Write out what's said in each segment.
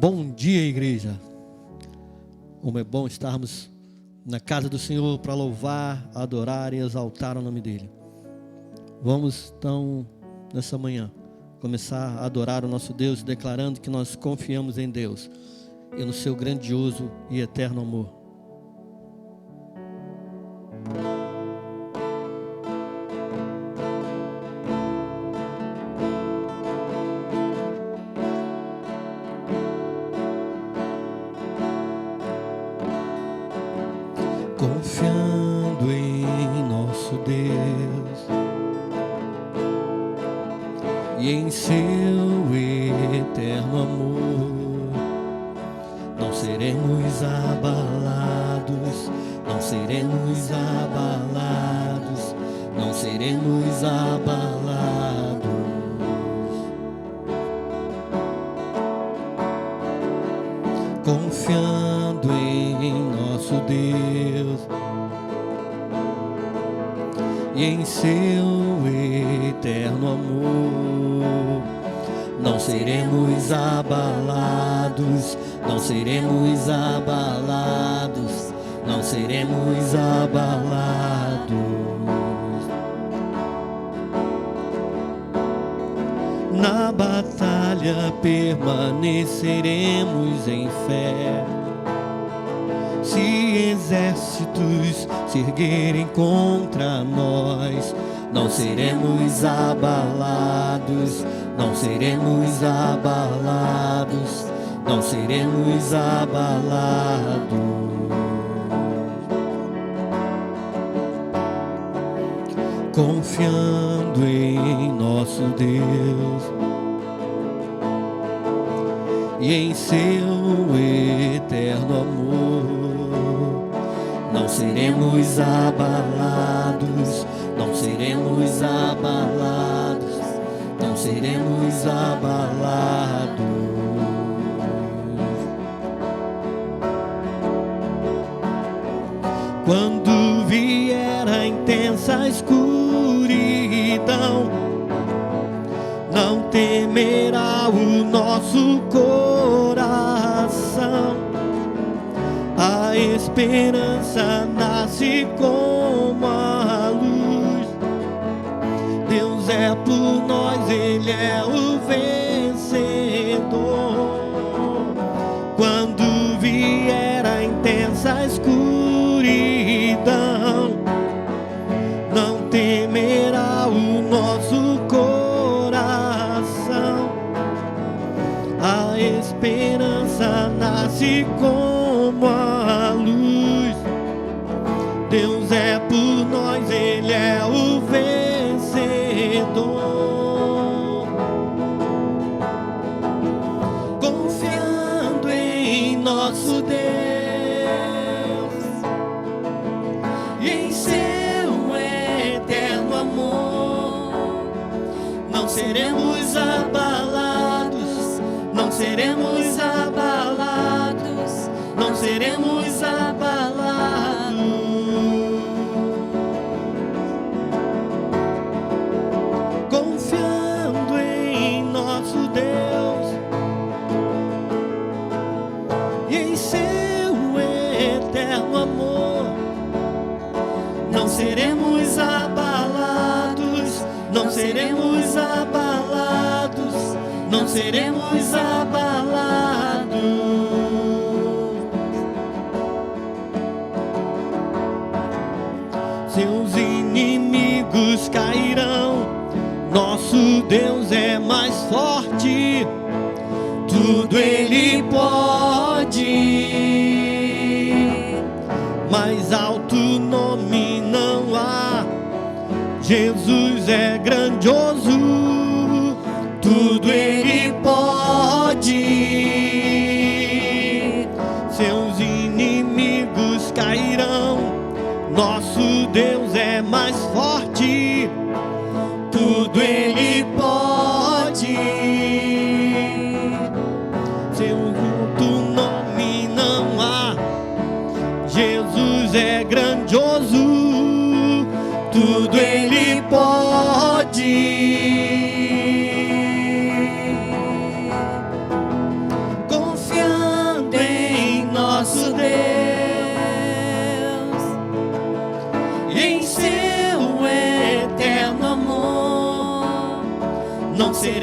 Bom dia, igreja. Como é bom estarmos na casa do Senhor para louvar, adorar e exaltar o nome dEle. Vamos então, nessa manhã, começar a adorar o nosso Deus, declarando que nós confiamos em Deus e no seu grandioso e eterno amor. Confiando em nosso Deus e em seu eterno amor, não seremos abalados, não seremos abalados, não seremos abalados. Confiando em nosso Deus e em seu eterno amor, não seremos abalados, não seremos abalados, não seremos abalados. Na batalha permaneceremos em fé. Se exércitos se erguerem contra nós, não seremos abalados, não seremos abalados, não seremos abalados. Confiando em nosso Deus e em seu eterno amor, não seremos abalados, não seremos abalados, não seremos abalados. Quando vier a intensa escuridão, não temerá o nosso coração. A esperança nasce como a luz. Deus é por nós, Ele é o vencedor. Quando vier a intensa escuridão, não temerá o nosso coração. A esperança nasce como a luz. Deus é por nós, Ele é o vencedor. Confiando em nosso Deus e em seu eterno amor, não seremos abalados, não seremos abalados, não seremos abalados. Confiando em nosso Deus e em seu eterno amor, não seremos abalados, não seremos abalados, não seremos abalados. Seus inimigos cairão, nosso Deus é mais forte, tudo Ele pode. Mais alto nome não há, Jesus é grandioso, tudo Ele pode. Seus inimigos cairão, nosso Deus é mais forte, tudo Ele pode. Seu outro nome não há, Jesus é grandioso, tudo Ele pode. Confia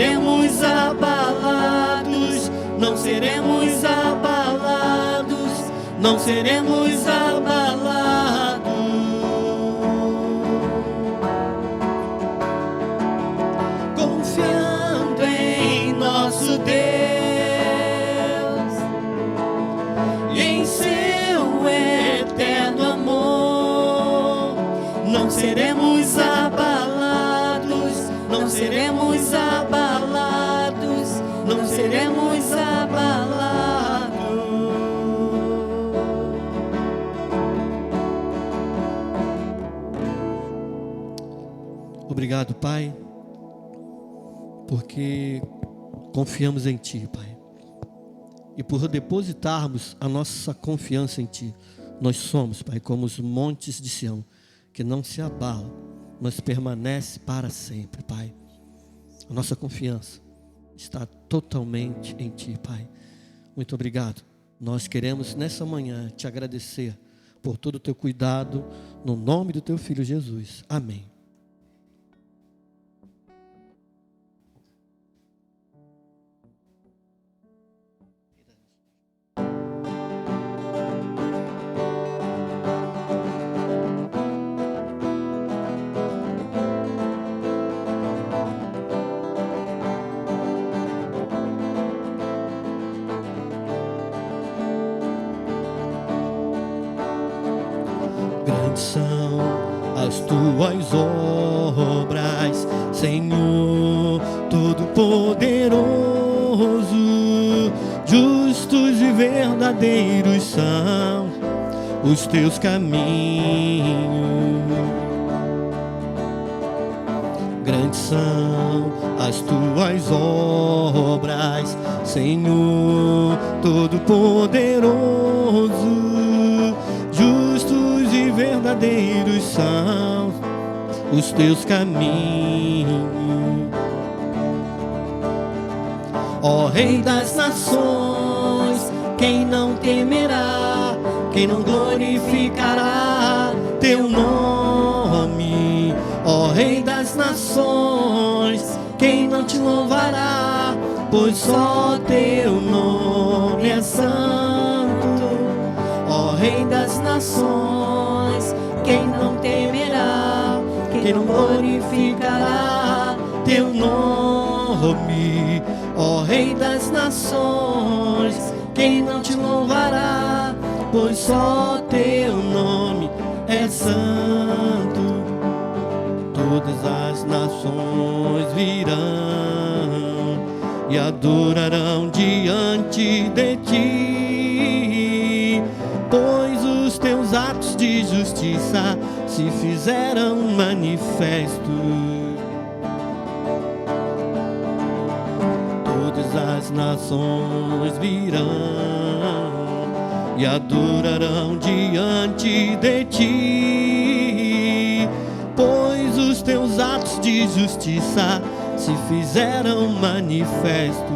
seremos abalados, não seremos abalados, não seremos abalados. Confiando em nosso Deus e em seu eterno amor, não seremos abalados, não seremos abalados, não seremos abalados. Obrigado, Pai, porque confiamos em Ti, Pai. E por depositarmos a nossa confiança em Ti, nós somos, Pai, como os montes de Sião, que não se abalam, mas permanece para sempre, Pai. A nossa confiança está totalmente em Ti, Pai. Muito obrigado. Nós queremos nessa manhã Te agradecer por todo o Teu cuidado, no nome do Teu Filho Jesus. Amém. Grandes são as Tuas obras, Senhor Todo-Poderoso. Justos e verdadeiros são os Teus caminhos. Grandes são as Tuas obras, Senhor Todo-Poderoso. Justos e verdadeiros são os Teus caminhos. Ó Rei das nações, quem não temerá, quem não glorificará Teu nome? Ó Rei das nações, quem não Te louvará, pois só Teu nome é santo. Ó Rei das nações, quem não temerá, quem não glorificará Teu nome? Ó Rei das nações, quem não Te louvará, pois só Teu nome é santo. Todas as nações virão e adorarão diante de Ti, pois os Teus atos de justiça se fizeram manifestos. Todas as nações virão e adorarão diante de Ti, pois os Teus atos de justiça se fizeram manifestos.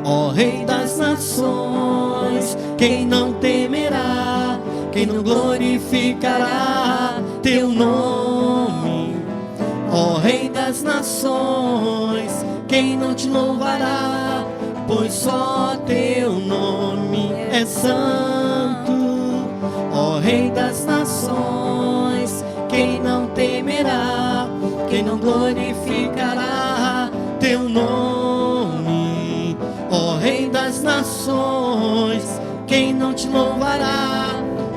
Ó Rei das nações, quem não temerá, quem não glorificará Teu nome? Ó Rei das nações, quem não Te louvará, pois só Teu nome é santo. Ó Rei das nações, quem não temerá, quem não glorificará Teu nome? Ó Rei das nações, quem não Te louvará,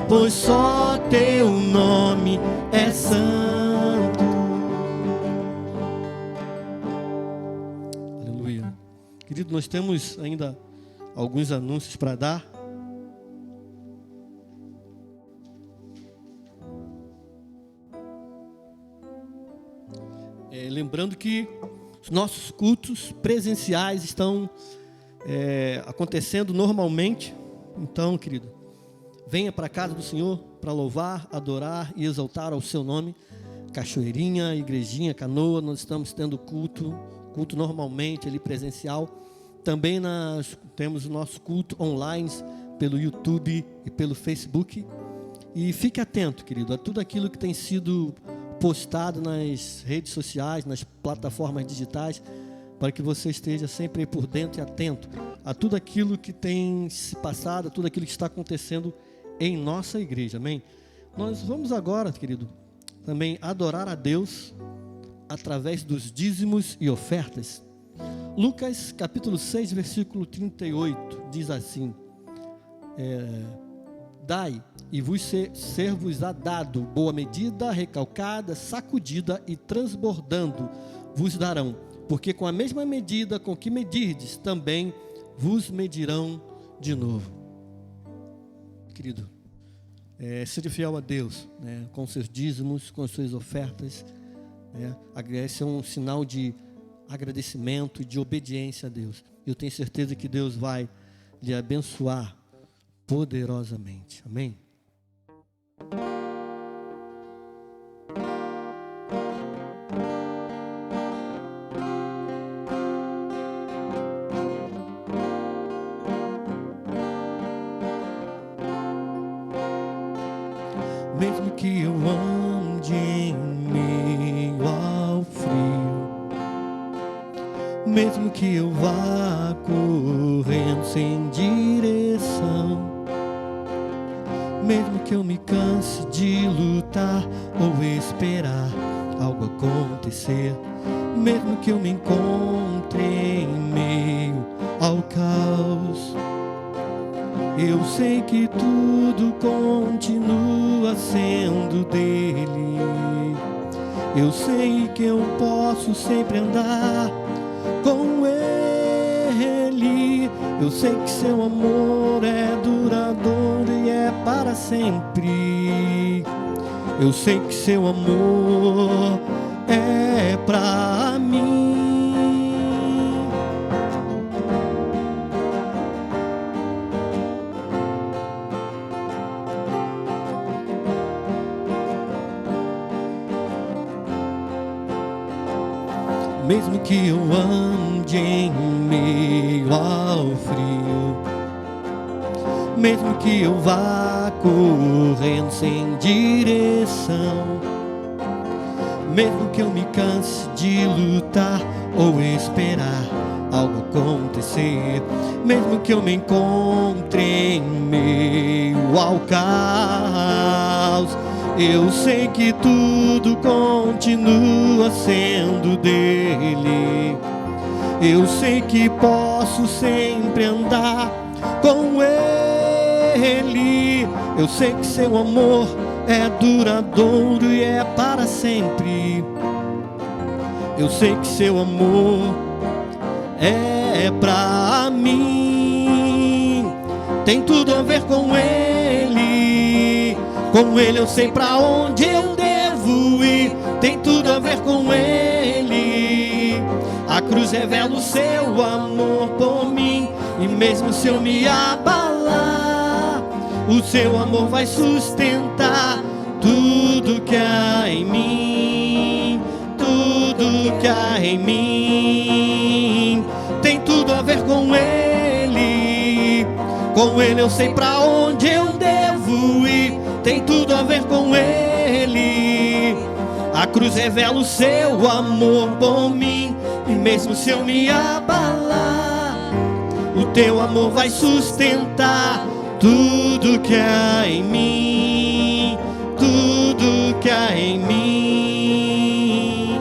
pois só Teu nome é santo. Aleluia. Querido, nós temos ainda alguns anúncios para dar. Lembrando que os nossos cultos presenciais estão acontecendo normalmente. Então, querido, venha para a casa do Senhor para louvar, adorar e exaltar ao Seu nome. Cachoeirinha, Igrejinha, Canoa, nós estamos tendo culto normalmente ali presencial. Também nós temos o nosso culto online pelo YouTube e pelo Facebook. E fique atento, querido, a tudo aquilo que tem sido postado nas redes sociais, nas plataformas digitais, para que você esteja sempre por dentro e atento a tudo aquilo que tem se passado, a tudo aquilo que está acontecendo em nossa igreja, amém? Nós vamos agora, querido, também adorar a Deus através dos dízimos e ofertas. Lucas capítulo 6, versículo 38, diz assim: dai e ser-vos-á dado, boa medida, recalcada, sacudida e transbordando vos darão, porque com a mesma medida com que medirdes, também vos medirão de novo. Querido, seja fiel a Deus, né, com seus dízimos, com suas ofertas, né, esse é um sinal de agradecimento e de obediência a Deus. Eu tenho certeza que Deus vai lhe abençoar poderosamente, amém? Mesmo que eu ande em meio ao frio, mesmo que eu vá correndo sem direção, mesmo que eu me canse de lutar ou esperar algo acontecer, mesmo que eu me encontre em meio ao caos, eu sei que tudo continua sendo dele. Eu sei que eu posso sempre andar com ele. Eu sei que seu amor é duradouro e é para sempre. Eu sei que seu amor é pra mim. Mesmo que eu ande em meio ao frio, mesmo que eu vá correndo sem direção, mesmo que eu me canse de lutar ou esperar algo acontecer, mesmo que eu me encontre em meio ao caos, eu sei que tudo continua sendo dele. Eu sei que posso sempre andar com ele. Eu sei que seu amor é duradouro e é para sempre. Eu sei que seu amor é pra mim. Tem tudo a ver com ele. Com ele eu sei pra onde eu devo ir. Tem tudo a ver com ele. A cruz revela o seu amor por mim. E mesmo se eu me abalar, o seu amor vai sustentar tudo que há em mim. Tudo que há em mim. Tem tudo a ver com ele. Com ele eu sei pra onde eu devo ir. Tem tudo a ver com ele. A cruz revela o seu amor por mim. E mesmo se eu me abalar, o teu amor vai sustentar tudo que há em mim. Tudo que há em mim.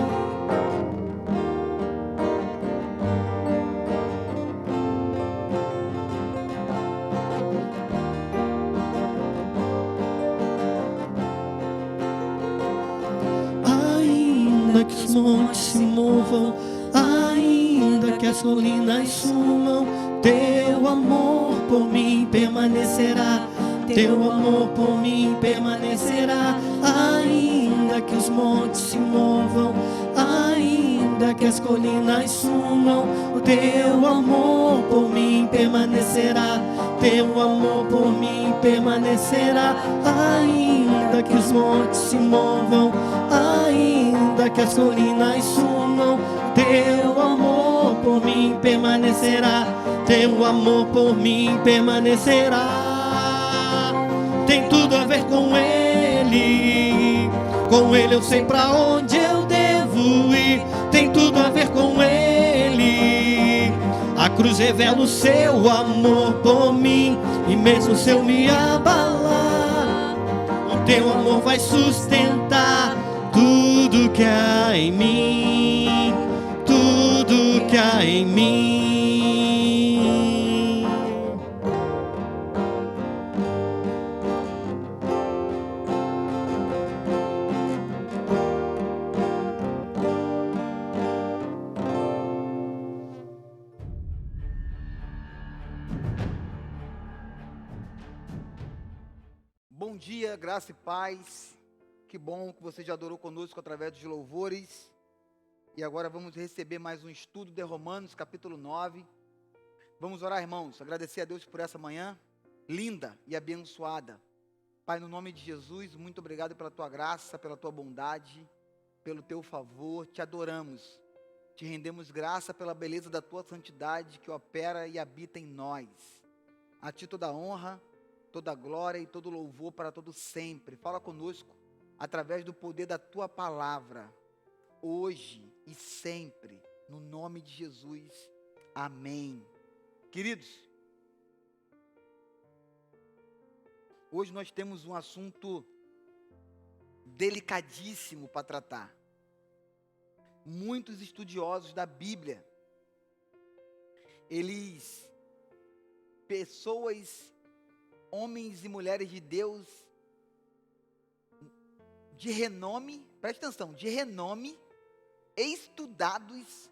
Ainda que os montes se movam, ainda que as colinas sumam, teu amor por mim permanecerá. Teu amor por mim permanecerá. Ainda que os montes se movam, ainda que as colinas sumam, o teu amor por mim permanecerá. Teu amor por mim permanecerá. Ainda que os montes se movam, ainda que as colinas sumam, teu amor por mim permanecerá. Teu amor por mim permanecerá. Tem tudo a ver com ele. Com Ele eu sei pra onde eu devo ir, tem tudo a ver com Ele. A cruz revela o seu amor por mim, e mesmo se eu me abalar, o teu amor vai sustentar tudo que há em mim, tudo que há em mim. Bom dia, graça e paz. Que bom que você já adorou conosco através dos louvores. E agora vamos receber mais um estudo de Romanos, capítulo 9. Vamos orar, irmãos, agradecer a Deus por essa manhã linda e abençoada. Pai, no nome de Jesus, muito obrigado pela tua graça, pela tua bondade, pelo teu favor. Te adoramos, te rendemos graça pela beleza da tua santidade que opera e habita em nós. A ti toda a honra, toda a glória e todo louvor para todo sempre. Fala conosco através do poder da tua palavra, hoje e sempre, no nome de Jesus. Amém. Queridos, hoje nós temos um assunto delicadíssimo para tratar. Muitos estudiosos da Bíblia, pessoas, homens e mulheres de Deus, de renome, preste atenção, de renome, estudados,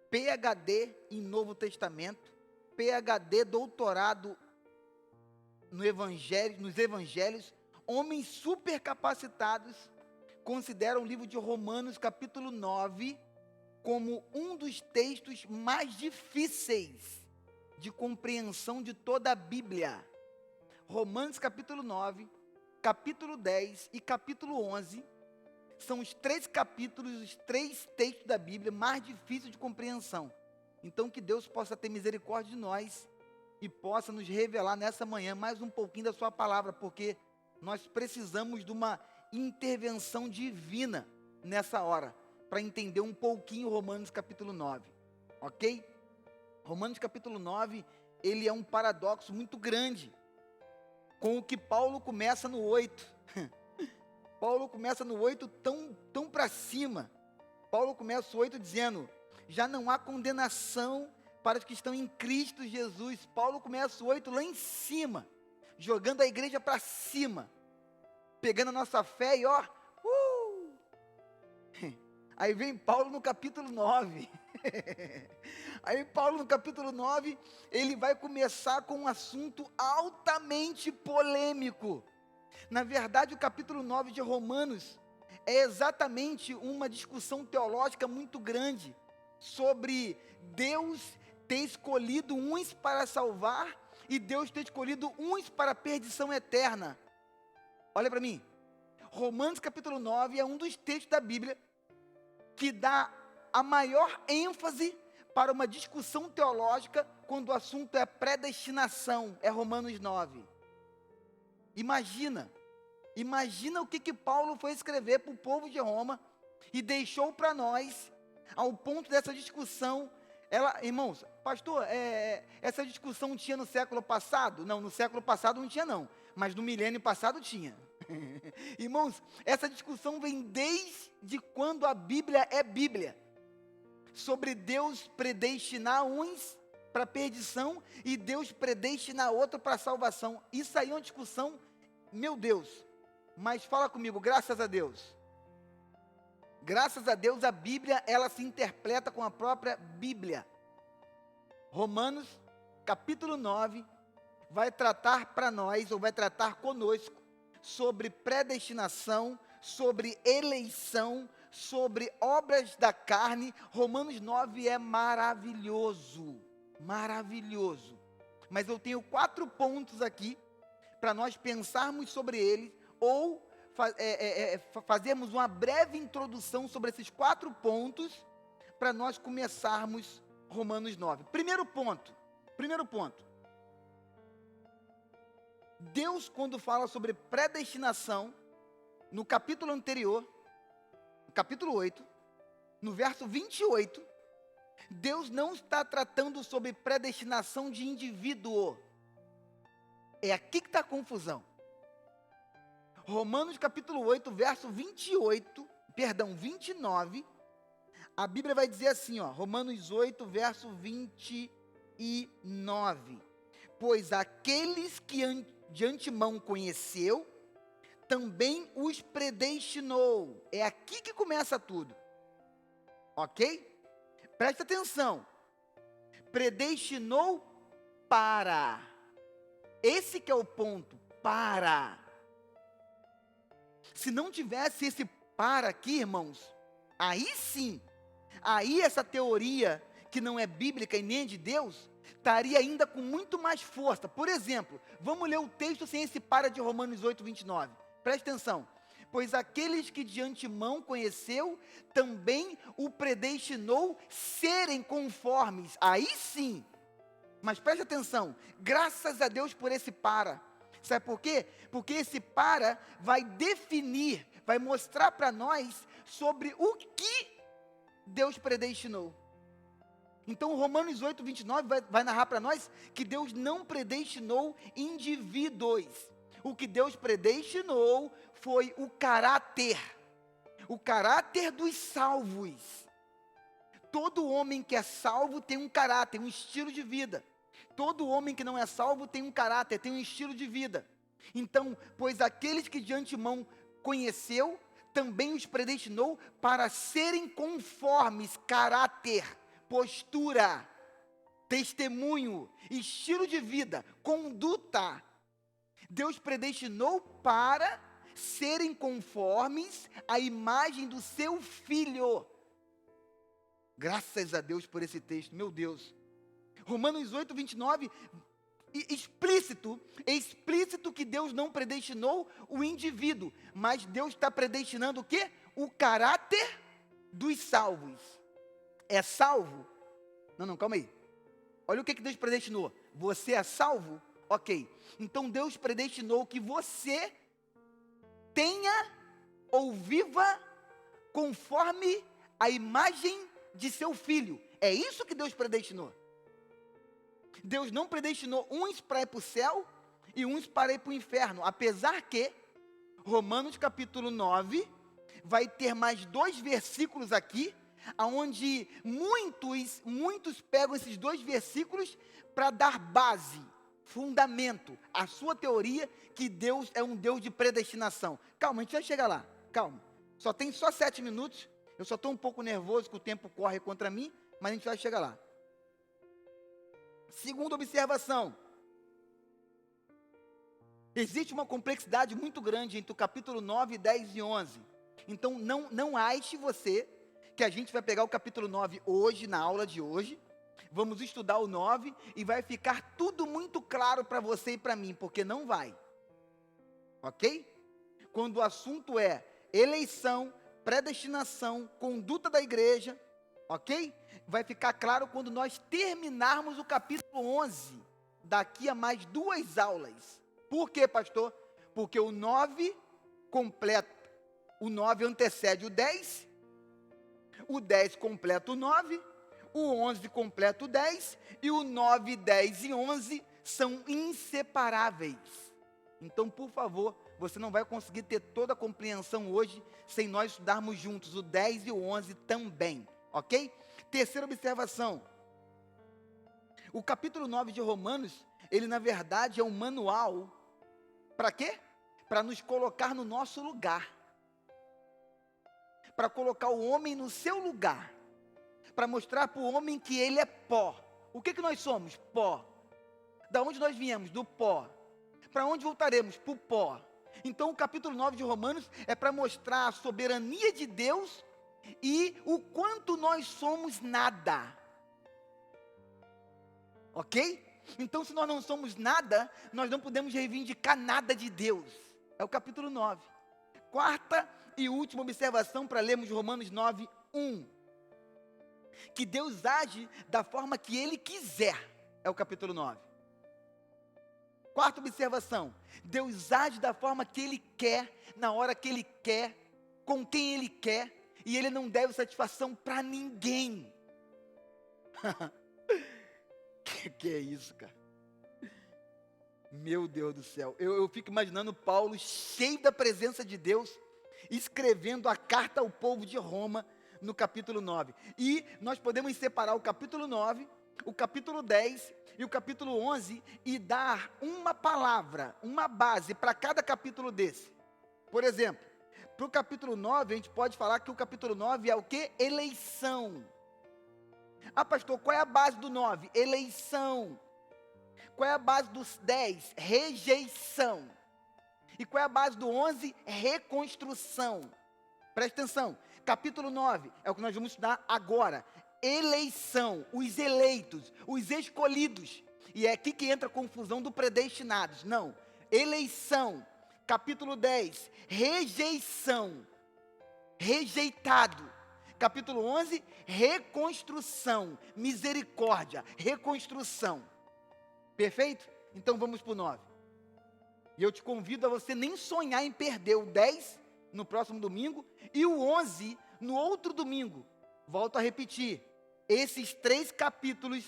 PhD em Novo Testamento, PhD doutorado nos evangelhos, homens super capacitados, consideram o livro de Romanos capítulo 9 como um dos textos mais difíceis de compreensão de toda a Bíblia. Romanos capítulo 9, capítulo 10 e capítulo 11 são os 3 capítulos, os 3 textos da Bíblia mais difíceis de compreensão. Então que Deus possa ter misericórdia de nós e possa nos revelar nessa manhã mais um pouquinho da sua palavra, porque nós precisamos de uma intervenção divina nessa hora, para entender um pouquinho Romanos capítulo 9, ok? Romanos capítulo 9, ele é um paradoxo muito grande, com o que Paulo começa no 8. Paulo começa no 8 tão para cima. Paulo começa o 8 dizendo, já não há condenação para os que estão em Cristo Jesus. Paulo começa o 8 lá em cima, jogando a igreja para cima, pegando a nossa fé e Aí vem Paulo no capítulo 9. Aí Paulo no capítulo 9, ele vai começar com um assunto altamente polêmico. Na verdade, o capítulo 9 de Romanos é exatamente uma discussão teológica muito grande sobre Deus ter escolhido uns para salvar e Deus ter escolhido uns para a perdição eterna. Olha para mim, Romanos capítulo 9 é um dos textos da Bíblia que dá a maior ênfase para uma discussão teológica quando o assunto é predestinação, é Romanos 9. Imagina o que Paulo foi escrever para o povo de Roma e deixou para nós, ao ponto dessa discussão. Irmãos, pastor, essa discussão tinha no século passado? Não, no século passado não tinha não, mas no milênio passado tinha. Irmãos, essa discussão vem desde quando a Bíblia é Bíblia, sobre Deus predestinar uns para perdição e Deus predestinar outro para salvação. Isso aí é uma discussão, meu Deus, mas fala comigo, graças a Deus, a Bíblia, ela se interpreta com a própria Bíblia. Romanos capítulo 9 vai tratar para nós, ou vai tratar conosco, sobre predestinação, sobre eleição, sobre obras da carne. Romanos 9 é maravilhoso, maravilhoso. Mas eu tenho 4 pontos aqui, para nós pensarmos sobre ele, ou fazermos uma breve introdução sobre esses 4 pontos, para nós começarmos Romanos 9. Primeiro ponto. Deus, quando fala sobre predestinação, no capítulo anterior, no capítulo 8, no verso 28, Deus não está tratando sobre predestinação de indivíduo. É aqui que está a confusão. Romanos capítulo 8, verso 29, a Bíblia vai dizer assim, ó, Romanos 8, verso 29. Pois aqueles que de antemão conheceu, também os predestinou. É aqui que começa tudo. Ok? Presta atenção. Predestinou para. Esse que é o ponto. Para. Se não tivesse esse para aqui, irmãos, aí sim, aí essa teoria que não é bíblica e nem de Deus, estaria ainda com muito mais força. Por exemplo, vamos ler o texto sem esse para de Romanos 8, 29. Preste atenção. Pois aqueles que de antemão conheceu, também o predestinou serem conformes. Aí sim. Mas preste atenção, graças a Deus por esse para. Sabe por quê? Porque esse para vai definir, vai mostrar para nós sobre o que Deus predestinou. Então, Romanos 8, 29 vai narrar para nós que Deus não predestinou indivíduos. O que Deus predestinou foi o caráter dos salvos. Todo homem que é salvo tem um caráter, um estilo de vida. Todo homem que não é salvo tem um caráter, tem um estilo de vida. Então, pois aqueles que de antemão conheceu, também os predestinou para serem conformes, caráter, postura, testemunho, estilo de vida, conduta. Deus predestinou para serem conformes à imagem do seu Filho. Graças a Deus por esse texto, meu Deus. Romanos 8, 29, explícito que Deus não predestinou o indivíduo, mas Deus está predestinando o quê? O caráter dos salvos. É salvo? Não, calma aí. Olha o que Deus predestinou. Você é salvo? Ok. Então Deus predestinou que você tenha ou viva conforme a imagem de seu Filho. É isso que Deus predestinou. Deus não predestinou uns para ir para o céu e uns para ir para o inferno. Apesar que Romanos capítulo 9 vai ter mais 2 versículos aqui, onde muitos pegam esses 2 versículos para dar base, fundamento, à sua teoria que Deus é um Deus de predestinação. Calma, a gente vai chegar lá, calma. Tem só 7 minutos, eu só estou um pouco nervoso que o tempo corre contra mim, mas a gente vai chegar lá. Segunda observação. Existe uma complexidade muito grande entre o capítulo 9, 10 e 11. Então, não ache você que a gente vai pegar o capítulo 9 hoje, na aula de hoje, vamos estudar o 9 e vai ficar tudo muito claro para você e para mim, porque não vai. Ok? Quando o assunto é eleição, predestinação, conduta da igreja, ok? Vai ficar claro quando nós terminarmos o capítulo 11, daqui a mais 2 aulas. Por quê, pastor? Porque o 9 antecede o 10, o 10 completa o 9, o 11 completa o 10, e o 9, 10 e 11 são inseparáveis. Então, por favor, você não vai conseguir ter toda a compreensão hoje, sem nós estudarmos juntos o 10 e o 11 também, ok? Terceira observação. O capítulo 9 de Romanos, ele na verdade é um manual, para quê? Para nos colocar no nosso lugar. Para colocar o homem no seu lugar. Para mostrar para o homem que ele é pó. O que nós somos? Pó. Da onde nós viemos? Do pó. Para onde voltaremos? Para o pó. Então o capítulo 9 de Romanos é para mostrar a soberania de Deus e o quanto nós somos nada. Ok? Então, se nós não somos nada, nós não podemos reivindicar nada de Deus. É o capítulo 9. Quarta e última observação para lermos Romanos 9, 1. Que Deus age da forma que Ele quiser. É o capítulo 9. Quarta observação: Deus age da forma que Ele quer, na hora que Ele quer, com quem Ele quer, e Ele não deve satisfação para ninguém. que é isso, cara? Meu Deus do céu, eu fico imaginando Paulo cheio da presença de Deus, escrevendo a carta ao povo de Roma, no capítulo 9. E nós podemos separar o capítulo 9, o capítulo 10 e o capítulo 11 e dar uma palavra, uma base para cada capítulo desse. Por exemplo, para o capítulo 9, a gente pode falar que o capítulo 9 é o quê? Eleição. Ah, pastor, qual é a base do 9? Eleição. Qual é a base dos 10? Rejeição. E qual é a base do 11? Reconstrução. Presta atenção, capítulo 9 é o que nós vamos estudar agora. Eleição, os eleitos, os escolhidos. E é aqui que entra a confusão do predestinados. Não, eleição. Capítulo 10, rejeição, rejeitado. Capítulo 11, reconstrução, misericórdia, reconstrução. Perfeito? Então vamos para o 9. E eu te convido a você nem sonhar em perder o 10 no próximo domingo e o 11 no outro domingo. Volto a repetir, esses 3 capítulos,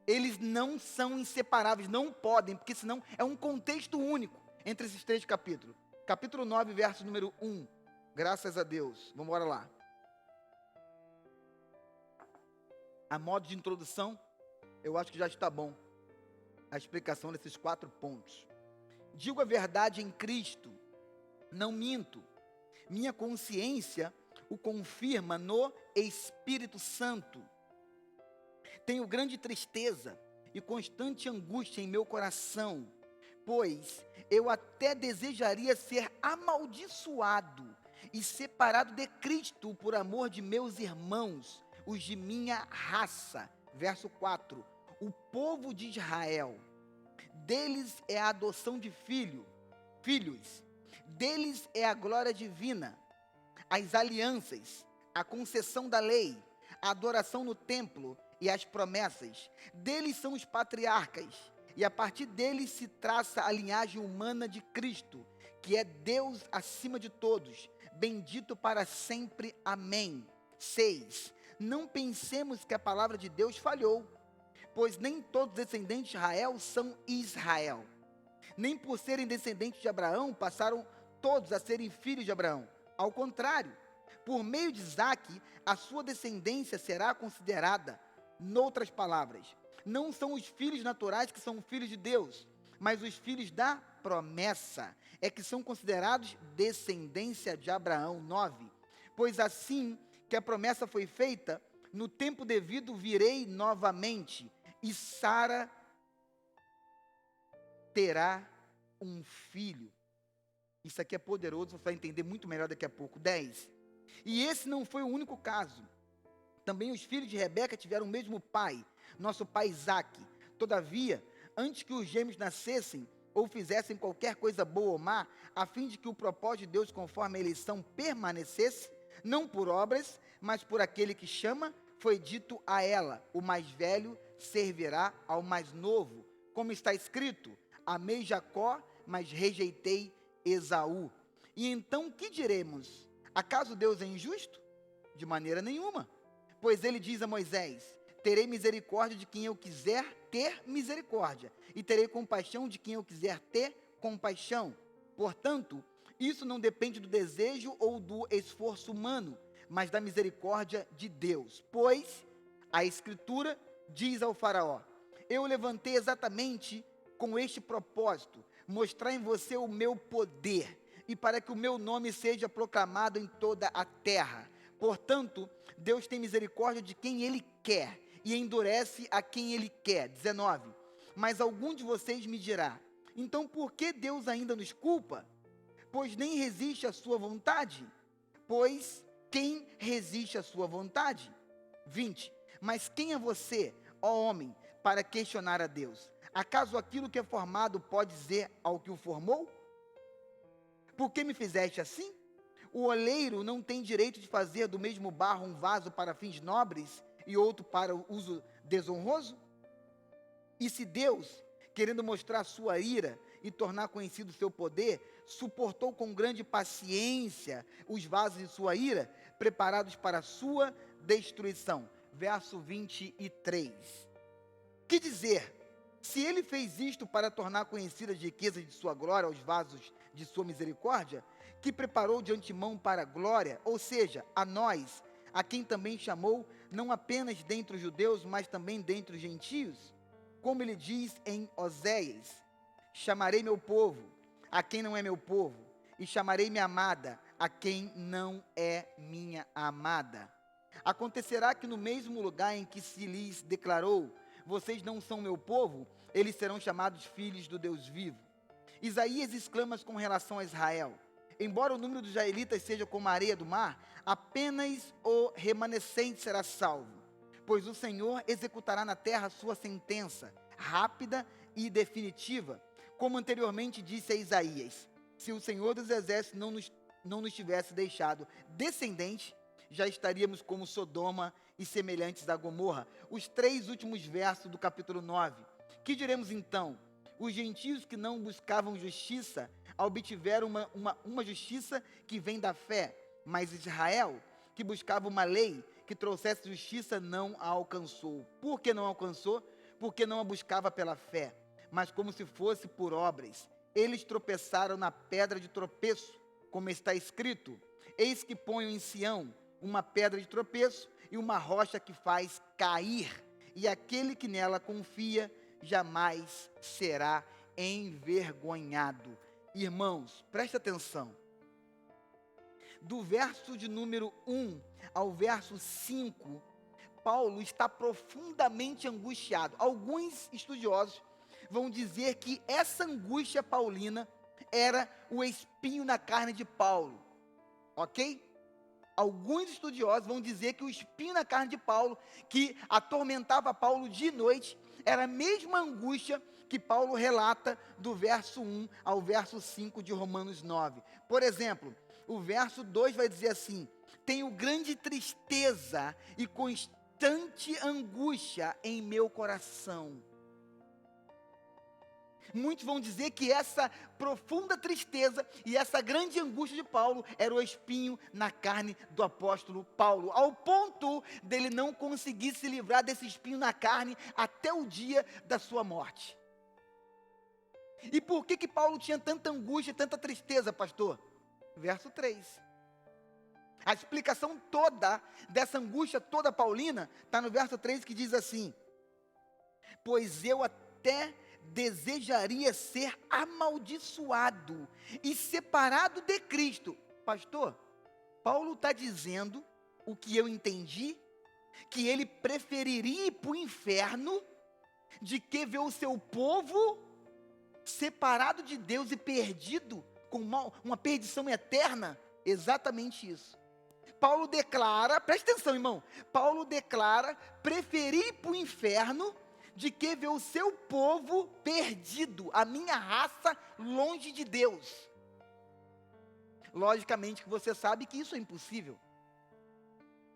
eles não são inseparáveis, não podem, porque senão é um contexto único entre esses 3 capítulos. Capítulo 9, verso número 1. Graças a Deus. Vamos embora lá. A modo de introdução, eu acho que já está bom a explicação desses 4 pontos. Digo a verdade em Cristo, não minto. Minha consciência o confirma no Espírito Santo. Tenho grande tristeza e constante angústia em meu coração, pois eu até desejaria ser amaldiçoado e separado de Cristo por amor de meus irmãos, os de minha raça. Verso 4. O povo de Israel, deles é a adoção de filhos, deles é a glória divina, as alianças, a concessão da lei, a adoração no templo e as promessas. Deles são os patriarcas, e a partir deles se traça a linhagem humana de Cristo, que é Deus acima de todos, bendito para sempre. Amém. 6. Não pensemos que a palavra de Deus falhou, pois nem todos os descendentes de Israel são Israel. Nem por serem descendentes de Abraão, passaram todos a serem filhos de Abraão. Ao contrário, por meio de Isaque, a sua descendência será considerada. Noutras palavras, não são os filhos naturais que são filhos de Deus, mas os filhos da promessa é que são considerados descendência de Abraão. 9. Pois assim que a promessa foi feita, no tempo devido virei novamente, e Sara terá um filho. Isso aqui é poderoso, você vai entender muito melhor daqui a pouco. 10. E esse não foi o único caso. Também os filhos de Rebeca tiveram o mesmo pai, nosso pai Isaque. Todavia, antes que os gêmeos nascessem, ou fizessem qualquer coisa boa ou má, a fim de que o propósito de Deus conforme a eleição permanecesse, não por obras, mas por aquele que chama, foi dito a ela: o mais velho servirá ao mais novo. Como está escrito: amei Jacó, mas rejeitei Esaú. E então que diremos? Acaso Deus é injusto? De maneira nenhuma. Pois ele diz a Moisés: terei misericórdia de quem eu quiser ter misericórdia, e terei compaixão de quem eu quiser ter compaixão. Portanto, isso não depende do desejo ou do esforço humano, mas da misericórdia de Deus. Pois a Escritura diz ao faraó: eu o levantei exatamente com este propósito, mostrar em você o meu poder, e para que o meu nome seja proclamado em toda a terra. Portanto, Deus tem misericórdia de quem Ele quer, e endurece a quem Ele quer. 19. Mas algum de vocês me dirá: então por que Deus ainda nos culpa? Pois nem resiste à sua vontade. Pois quem resiste à sua vontade? 20. Mas quem é você, ó homem, para questionar a Deus? Acaso aquilo que é formado pode dizer ao que o formou? Por que me fizeste assim? O oleiro não tem direito de fazer do mesmo barro um vaso para fins nobres e outro para uso desonroso? E se Deus, querendo mostrar sua ira, e tornar conhecido o seu poder, suportou com grande paciência os vasos de sua ira, preparados para a sua destruição. Verso 23. Que dizer? Se ele fez isto para tornar conhecidas as riquezas de sua glória aos vasos de sua misericórdia, que preparou de antemão para a glória, ou seja, a nós, a quem também chamou, não apenas dentre os judeus, mas também dentre os gentios, como ele diz em Oséias: chamarei meu povo, a quem não é meu povo, e chamarei minha amada, a quem não é minha amada. Acontecerá que no mesmo lugar em que se lhes declarou, vocês não são meu povo, eles serão chamados filhos do Deus vivo. Isaías exclama com relação a Israel: embora o número dos israelitas seja como a areia do mar, apenas o remanescente será salvo, pois o Senhor executará na terra a sua sentença, rápida e definitiva, como anteriormente disse a Isaías: se o Senhor dos exércitos não nos tivesse deixado descendente, já estaríamos como Sodoma e semelhantes a Gomorra. Os 3 últimos versos do capítulo 9. Que diremos então? Os gentios que não buscavam justiça obtiveram uma justiça que vem da fé, mas Israel, que buscava uma lei que trouxesse justiça, não a alcançou. Por que não alcançou? Porque não a buscava pela fé, mas como se fosse por obras. Eles tropeçaram na pedra de tropeço, como está escrito: eis que ponho em Sião uma pedra de tropeço e uma rocha que faz cair, e aquele que nela confia jamais será envergonhado. Irmãos, preste atenção. Do verso de número 1 ao verso 5, Paulo está profundamente angustiado. Alguns estudiosos vão dizer que essa angústia paulina era o espinho na carne de Paulo, ok? Alguns estudiosos vão dizer que o espinho na carne de Paulo, que atormentava Paulo de noite, era a mesma angústia que Paulo relata do verso 1 ao verso 5 de Romanos 9. Por exemplo, o verso 2 vai dizer assim: tenho grande tristeza e constante angústia em meu coração. Muitos vão dizer que essa profunda tristeza e essa grande angústia de Paulo era o espinho na carne do apóstolo Paulo, ao ponto dele não conseguir se livrar desse espinho na carne até o dia da sua morte. E por que Paulo tinha tanta angústia e tanta tristeza, pastor? Verso 3. A explicação toda dessa angústia toda paulina está no verso 3, que diz assim: pois eu até desejaria ser amaldiçoado e separado de Cristo. Pastor, Paulo está dizendo o que eu entendi, que ele preferiria ir para o inferno de que ver o seu povo separado de Deus e perdido, com uma perdição eterna. Exatamente isso. Paulo declara, presta atenção, irmão, Paulo declara preferir ir para o inferno de que ver o seu povo perdido, a minha raça longe de Deus. Logicamente que você sabe que isso é impossível.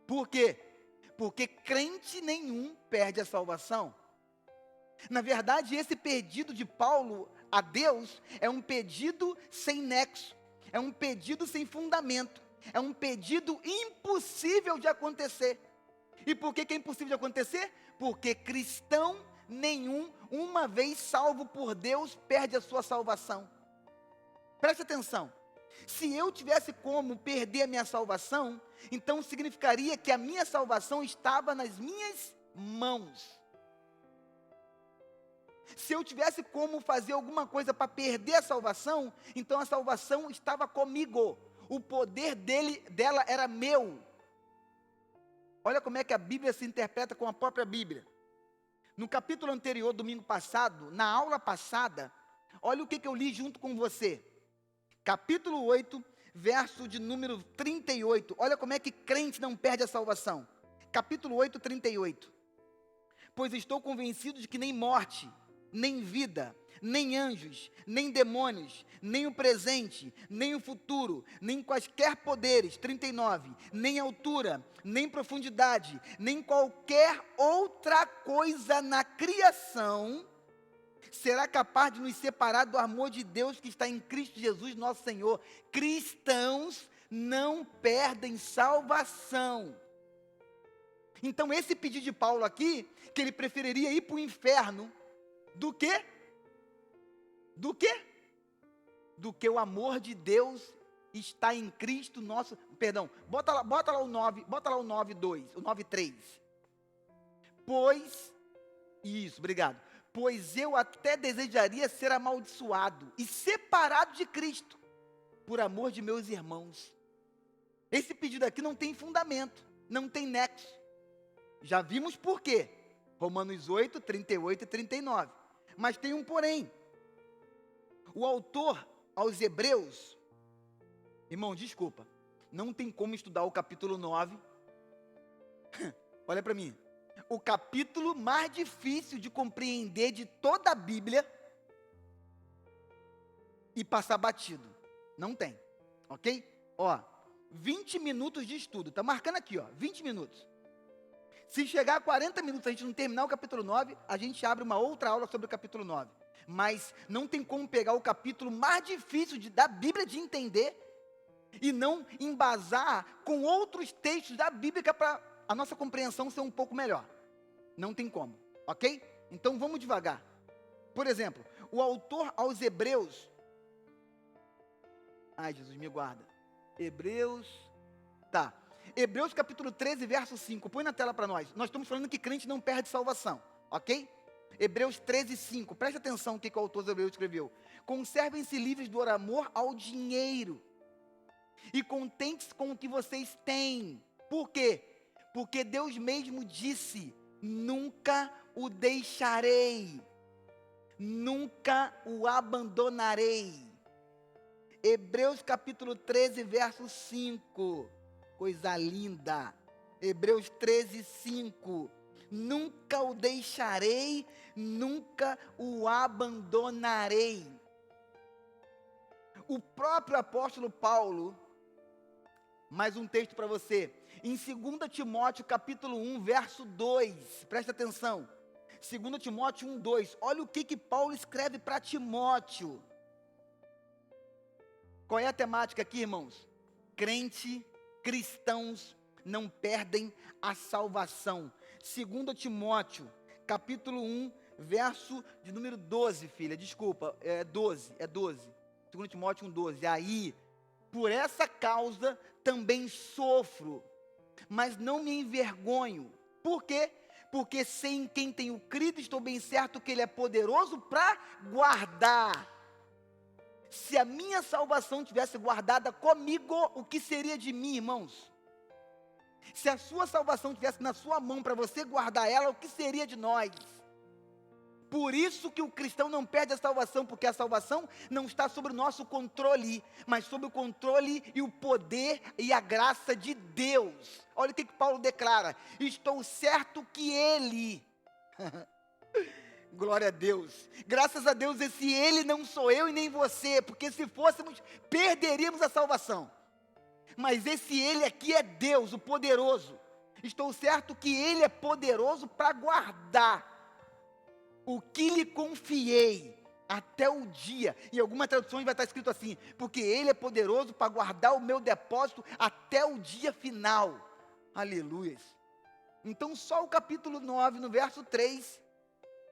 Por quê? Porque crente nenhum perde a salvação. Na verdade, esse pedido de Paulo a Deus é um pedido sem nexo, é um pedido sem fundamento, é um pedido impossível de acontecer. E por que é impossível de acontecer? Porque cristão nenhum, uma vez salvo por Deus, perde a sua salvação. Preste atenção. Se eu tivesse como perder a minha salvação, então significaria que a minha salvação estava nas minhas mãos. Se eu tivesse como fazer alguma coisa para perder a salvação, então a salvação estava comigo. O poder dela era meu. Olha como é que a Bíblia se interpreta com a própria Bíblia. No capítulo anterior, domingo passado, na aula passada, olha o que eu li junto com você. Capítulo 8, verso de número 38. Olha como é que crente não perde a salvação. Capítulo 8, 38. Pois estou convencido de que nem morte, nem vida, nem anjos, nem demônios, nem o presente, nem o futuro, nem quaisquer poderes, 39, nem altura, nem profundidade, nem qualquer outra coisa na criação será capaz de nos separar do amor de Deus que está em Cristo Jesus, nosso Senhor? Cristãos não perdem salvação. Então esse pedido de Paulo aqui, que ele preferiria ir para o inferno, do que? Do que? Do que o amor de Deus está em Cristo nosso, perdão, bota lá o 9, bota lá o 9:2, o 9:3. Pois, isso, obrigado. Pois eu até desejaria ser amaldiçoado e separado de Cristo, por amor de meus irmãos. Esse pedido aqui não tem fundamento, não tem nexo. Já vimos por quê. Romanos 8, 38 e 39. Mas tem um porém. O autor aos Hebreus, irmão, desculpa, não tem como estudar o capítulo 9. Olha para mim. O capítulo mais difícil de compreender de toda a Bíblia e passar batido. Não tem, ok? Ó, 20 minutos de estudo, tá marcando aqui, ó, 20 minutos. Se chegar a 40 minutos a gente não terminar o capítulo 9, a gente abre uma outra aula sobre o capítulo 9. Mas não tem como pegar o capítulo mais difícil da Bíblia de entender e não embasar com outros textos da Bíblia para a nossa compreensão ser um pouco melhor. Não tem como, ok? Então vamos devagar. Por exemplo, o autor aos Hebreus, ai Jesus, me guarda, Hebreus capítulo 13, verso 5, põe na tela para nós. Nós estamos falando que crente não perde salvação, ok? Hebreus 13, 5, preste atenção no que o autor dos Hebreus escreveu. Conservem-se livres do amor ao dinheiro e contentes com o que vocês têm. Por quê? Porque Deus mesmo disse: nunca o deixarei, nunca o abandonarei. Hebreus capítulo 13, verso 5, coisa linda. Hebreus 13, 5, nunca o deixarei, nunca o abandonarei. O próprio apóstolo Paulo, mais um texto para você, em 2 Timóteo capítulo 1, verso 2, presta atenção, 2 Timóteo 1, 2, olha o que Paulo escreve para Timóteo. Qual é a temática aqui, irmãos? Cristãos não perdem a salvação. 2 Timóteo capítulo 1, verso de número 12, filha, desculpa, é 12. 2 Timóteo 1, 12, aí, por essa causa também sofro, mas não me envergonho. Por quê? Porque sei em quem tenho crido, estou bem certo que Ele é poderoso para guardar. Se a minha salvação tivesse guardada comigo, o que seria de mim, irmãos? Se a sua salvação tivesse na sua mão para você guardar ela, o que seria de nós? Por isso que o cristão não perde a salvação, porque a salvação não está sob o nosso controle, mas sob o controle e o poder e a graça de Deus. Olha o que Paulo declara: estou certo que Ele, glória a Deus, graças a Deus esse Ele não sou eu e nem você, porque se fôssemos, perderíamos a salvação. Mas esse Ele aqui é Deus, o poderoso. Estou certo que Ele é poderoso para guardar o que lhe confiei até o dia. Em algumas traduções vai estar escrito assim: porque Ele é poderoso para guardar o meu depósito até o dia final. Aleluias. Então só o capítulo 9, no verso 3,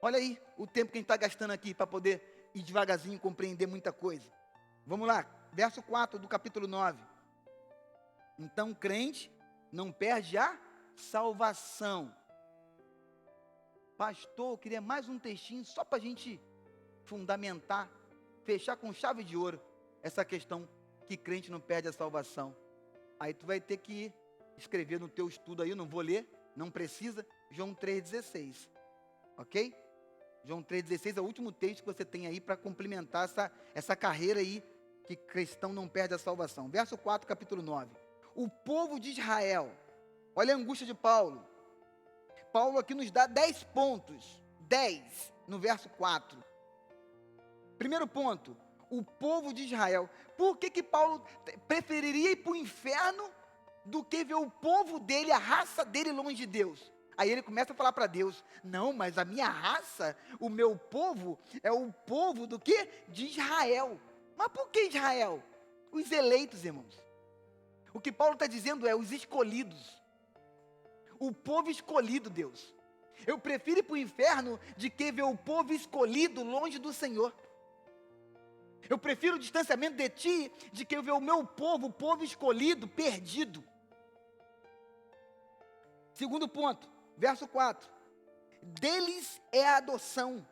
olha aí o tempo que a gente está gastando aqui para poder ir devagarzinho compreender muita coisa. Vamos lá, verso 4 do capítulo 9. Então crente não perde a salvação. Pastor, eu queria mais um textinho só para a gente fundamentar, fechar com chave de ouro essa questão que crente não perde a salvação. Aí tu vai ter que escrever no teu estudo aí, eu não vou ler, não precisa, João 3,16, ok? João 3,16 é o último texto que você tem aí para complementar essa carreira aí, que cristão não perde a salvação. Verso 4, capítulo 9. O povo de Israel, olha a angústia de Paulo. Paulo aqui nos dá 10 pontos, 10 no verso 4. Primeiro ponto, o povo de Israel. Por que Paulo preferiria ir para o inferno do que ver o povo dele, a raça dele longe de Deus? Aí ele começa a falar para Deus: não, mas a minha raça, o meu povo, é o povo do quê? De Israel. Mas por que Israel? Os eleitos, irmãos. O que Paulo está dizendo é os escolhidos. O povo escolhido, Deus. Eu prefiro ir para o inferno de que ver o povo escolhido longe do Senhor. Eu prefiro o distanciamento de ti de que ver o meu povo, o povo escolhido, perdido. Segundo ponto, verso 4. Deles é a adoção.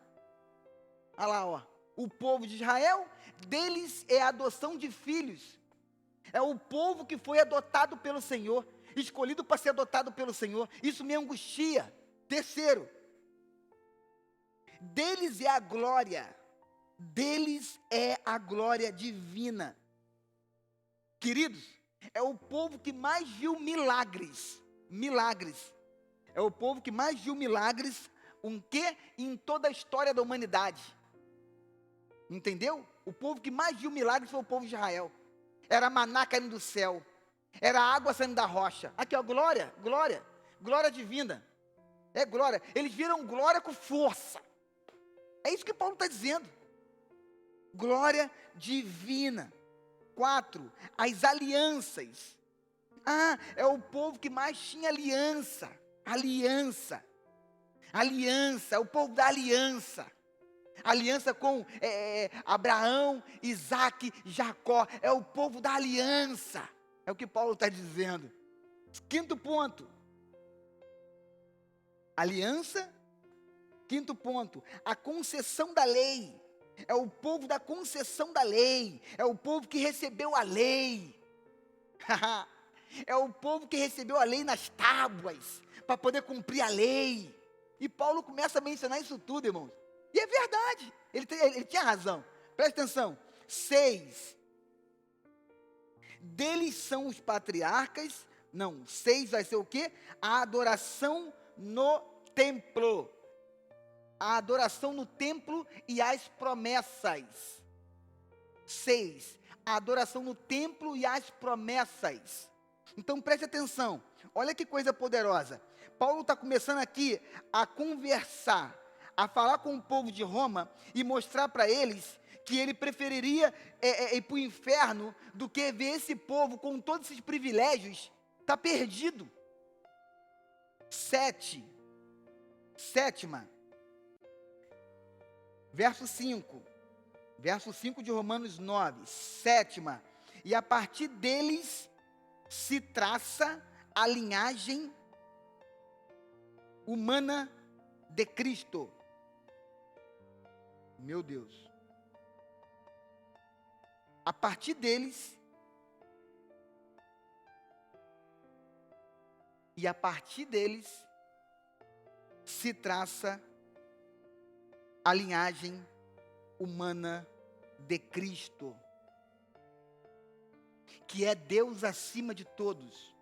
Olha lá, ó. O povo de Israel, deles é a adoção de filhos. É o povo que foi adotado pelo Senhor, escolhido para ser adotado pelo Senhor. Isso me angustia. Terceiro, deles é a glória. Deles é a glória divina. Queridos, é o povo que mais viu milagres. Milagres. É o povo que mais viu milagres, em toda a história da humanidade. Entendeu? O povo que mais viu milagres foi o povo de Israel. Era maná caindo do céu. Era água saindo da rocha. Aqui, ó, glória, glória. Glória divina. É glória. Eles viram glória com força. É isso que Paulo está dizendo. Glória divina. 4. As alianças. É o povo que mais tinha aliança. Aliança. Aliança. É o povo da aliança. Aliança com Abraão, Isaac, Jacó. É o povo da aliança. É o que Paulo está dizendo. Quinto ponto. Aliança. Quinto ponto. A concessão da lei. É o povo da concessão da lei. É o povo que recebeu a lei. É o povo que recebeu a lei nas tábuas, para poder cumprir a lei. E Paulo começa a mencionar isso tudo, irmãos. E é verdade, ele tinha razão. Presta atenção. 6. Deles são os patriarcas. Não, 6 vai ser o quê? A adoração no templo. A adoração no templo e as promessas. 6. A adoração no templo e as promessas. Então preste atenção. Olha que coisa poderosa. Paulo está começando aqui a conversar, a falar com o povo de Roma e mostrar para eles que ele preferiria ir para o inferno do que ver esse povo com todos esses privilégios tá perdido. 7. Sétima. Verso 5. Verso 5 de Romanos 9. Sétima. E a partir deles se traça a linhagem humana de Cristo. Meu Deus. A partir deles, e a partir deles, se traça a linhagem humana de Cristo, que é Deus acima de todos,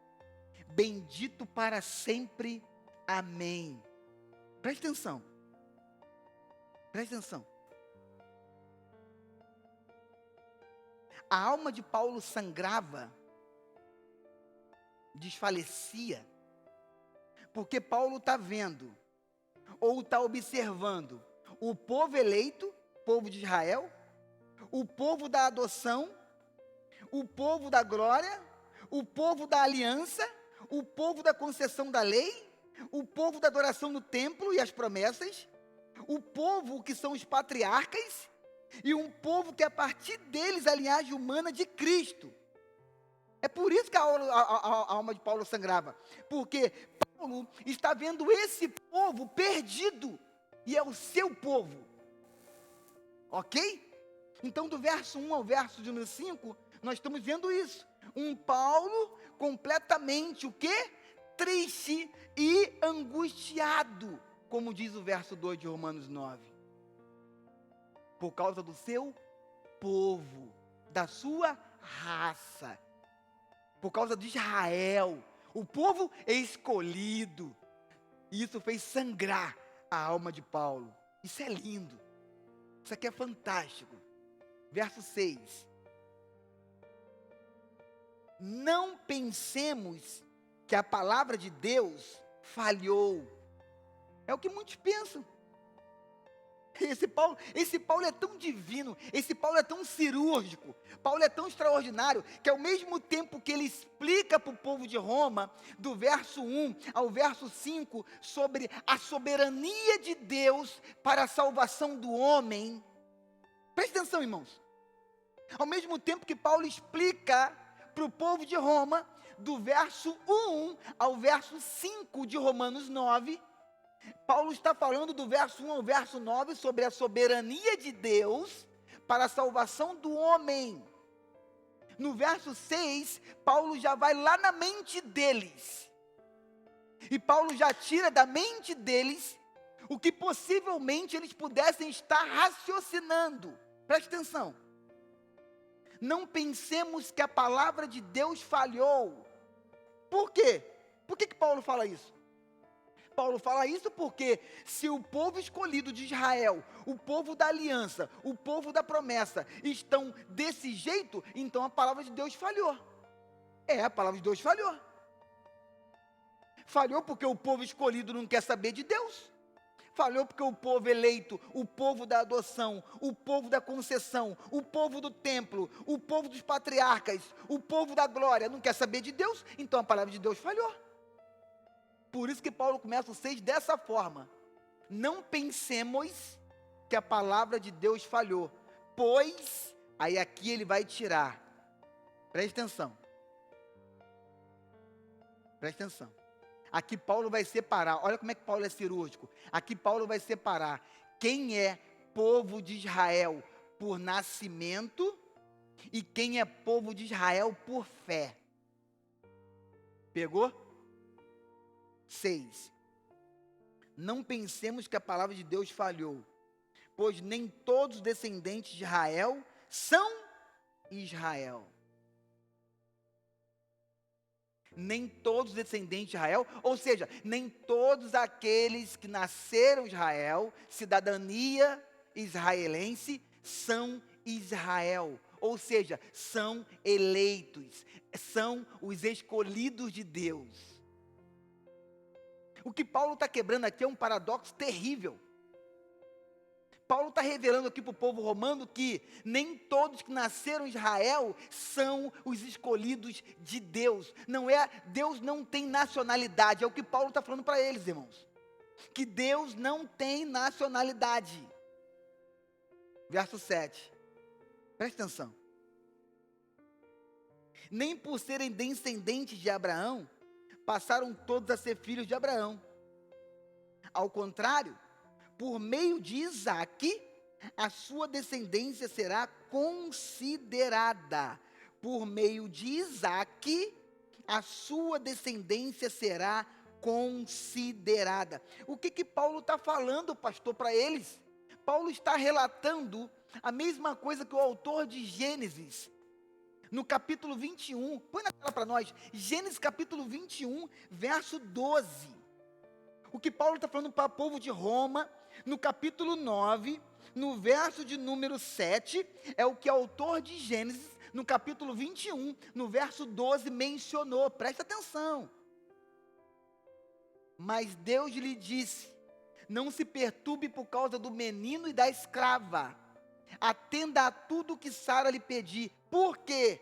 bendito para sempre, amém. Preste atenção, preste atenção. A alma de Paulo sangrava, desfalecia, porque Paulo está vendo, ou está observando, o povo eleito, povo de Israel, o povo da adoção, o povo da glória, o povo da aliança, o povo da concessão da lei, o povo da adoração no templo e as promessas, o povo que são os patriarcas, e um povo que a partir deles a linhagem humana de Cristo. É por isso que a alma de Paulo sangrava, porque Paulo está vendo esse povo perdido, e é o seu povo, ok? Então do verso 1 ao verso de número 5, nós estamos vendo isso, um Paulo completamente, o quê? Triste e angustiado, como diz o verso 2 de Romanos 9, por causa do seu povo, da sua raça, por causa de Israel, o povo escolhido. E isso fez sangrar a alma de Paulo. Isso é lindo, isso aqui é fantástico. Verso 6. Não pensemos que a palavra de Deus falhou. É o que muitos pensam. Esse Paulo é tão divino, esse Paulo é tão cirúrgico, Paulo é tão extraordinário, que ao mesmo tempo que ele explica para o povo de Roma, do verso 1 ao verso 5, sobre a soberania de Deus para a salvação do homem, preste atenção, irmãos, ao mesmo tempo que Paulo explica para o povo de Roma, do verso 1 ao verso 5 de Romanos 9, Paulo está falando do verso 1 ao verso 9 sobre a soberania de Deus para a salvação do homem. No verso 6, Paulo já vai lá na mente deles. E Paulo já tira da mente deles o que possivelmente eles pudessem estar raciocinando. Preste atenção. Não pensemos que a palavra de Deus falhou. Por quê? Por que Paulo fala isso? Paulo fala isso porque se o povo escolhido de Israel, o povo da aliança, o povo da promessa, estão desse jeito, então a palavra de Deus falhou. A palavra de Deus falhou. Falhou porque o povo escolhido não quer saber de Deus. Falhou porque o povo eleito, o povo da adoção, o povo da concessão, o povo do templo, o povo dos patriarcas, o povo da glória, não quer saber de Deus, então a palavra de Deus falhou. Por isso que Paulo começa o 6 dessa forma. Não pensemos que a palavra de Deus falhou, pois, aí aqui ele vai tirar. Preste atenção. Preste atenção. Aqui Paulo vai separar, olha como é que Paulo é cirúrgico. Aqui Paulo vai separar quem é povo de Israel por nascimento e quem é povo de Israel por fé. Pegou? 6. Não pensemos que a palavra de Deus falhou, pois nem todos os descendentes de Israel são Israel. Nem todos os descendentes de Israel, ou seja, nem todos aqueles que nasceram em Israel, cidadania israelense, são Israel. Ou seja, são eleitos, são os escolhidos de Deus. O que Paulo está quebrando aqui é um paradoxo terrível. Paulo está revelando aqui para o povo romano que nem todos que nasceram em Israel são os escolhidos de Deus. Deus não tem nacionalidade, é o que Paulo está falando para eles, irmãos. Que Deus não tem nacionalidade. Verso 7. Preste atenção. Nem por serem descendentes de Abraão, passaram todos a ser filhos de Abraão. Ao contrário, por meio de Isaque, a sua descendência será considerada. Por meio de Isaque, a sua descendência será considerada. O que Paulo está falando, pastor, para eles? Paulo está relatando a mesma coisa que o autor de Gênesis, no capítulo 21, põe na tela para nós, Gênesis capítulo 21, verso 12. O que Paulo está falando para o povo de Roma, no capítulo 9, no verso de número 7, é o que o autor de Gênesis, no capítulo 21, no verso 12, mencionou. Presta atenção. Mas Deus lhe disse: não se perturbe por causa do menino e da escrava. Atenda a tudo que Sara lhe pedir. Por quê?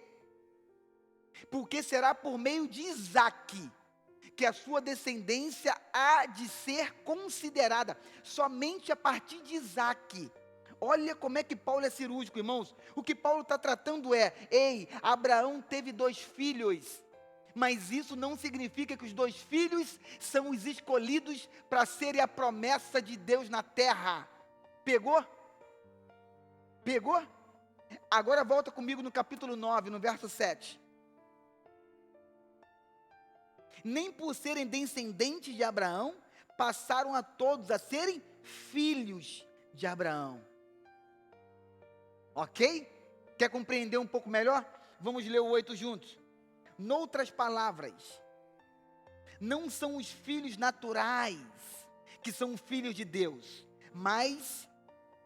Porque será por meio de Isaque que a sua descendência há de ser considerada. Somente a partir de Isaque. Olha como é que Paulo é cirúrgico, irmãos. O que Paulo está tratando é: Abraão teve 2 filhos, mas isso não significa que os 2 filhos são os escolhidos para serem a promessa de Deus na terra. Pegou? Pegou? Agora volta comigo no capítulo 9, no verso 7. Nem por serem descendentes de Abraão, passaram a todos a serem filhos de Abraão. Ok? Quer compreender um pouco melhor? Vamos ler o 8 juntos. Noutras palavras, não são os filhos naturais que são filhos de Deus, mas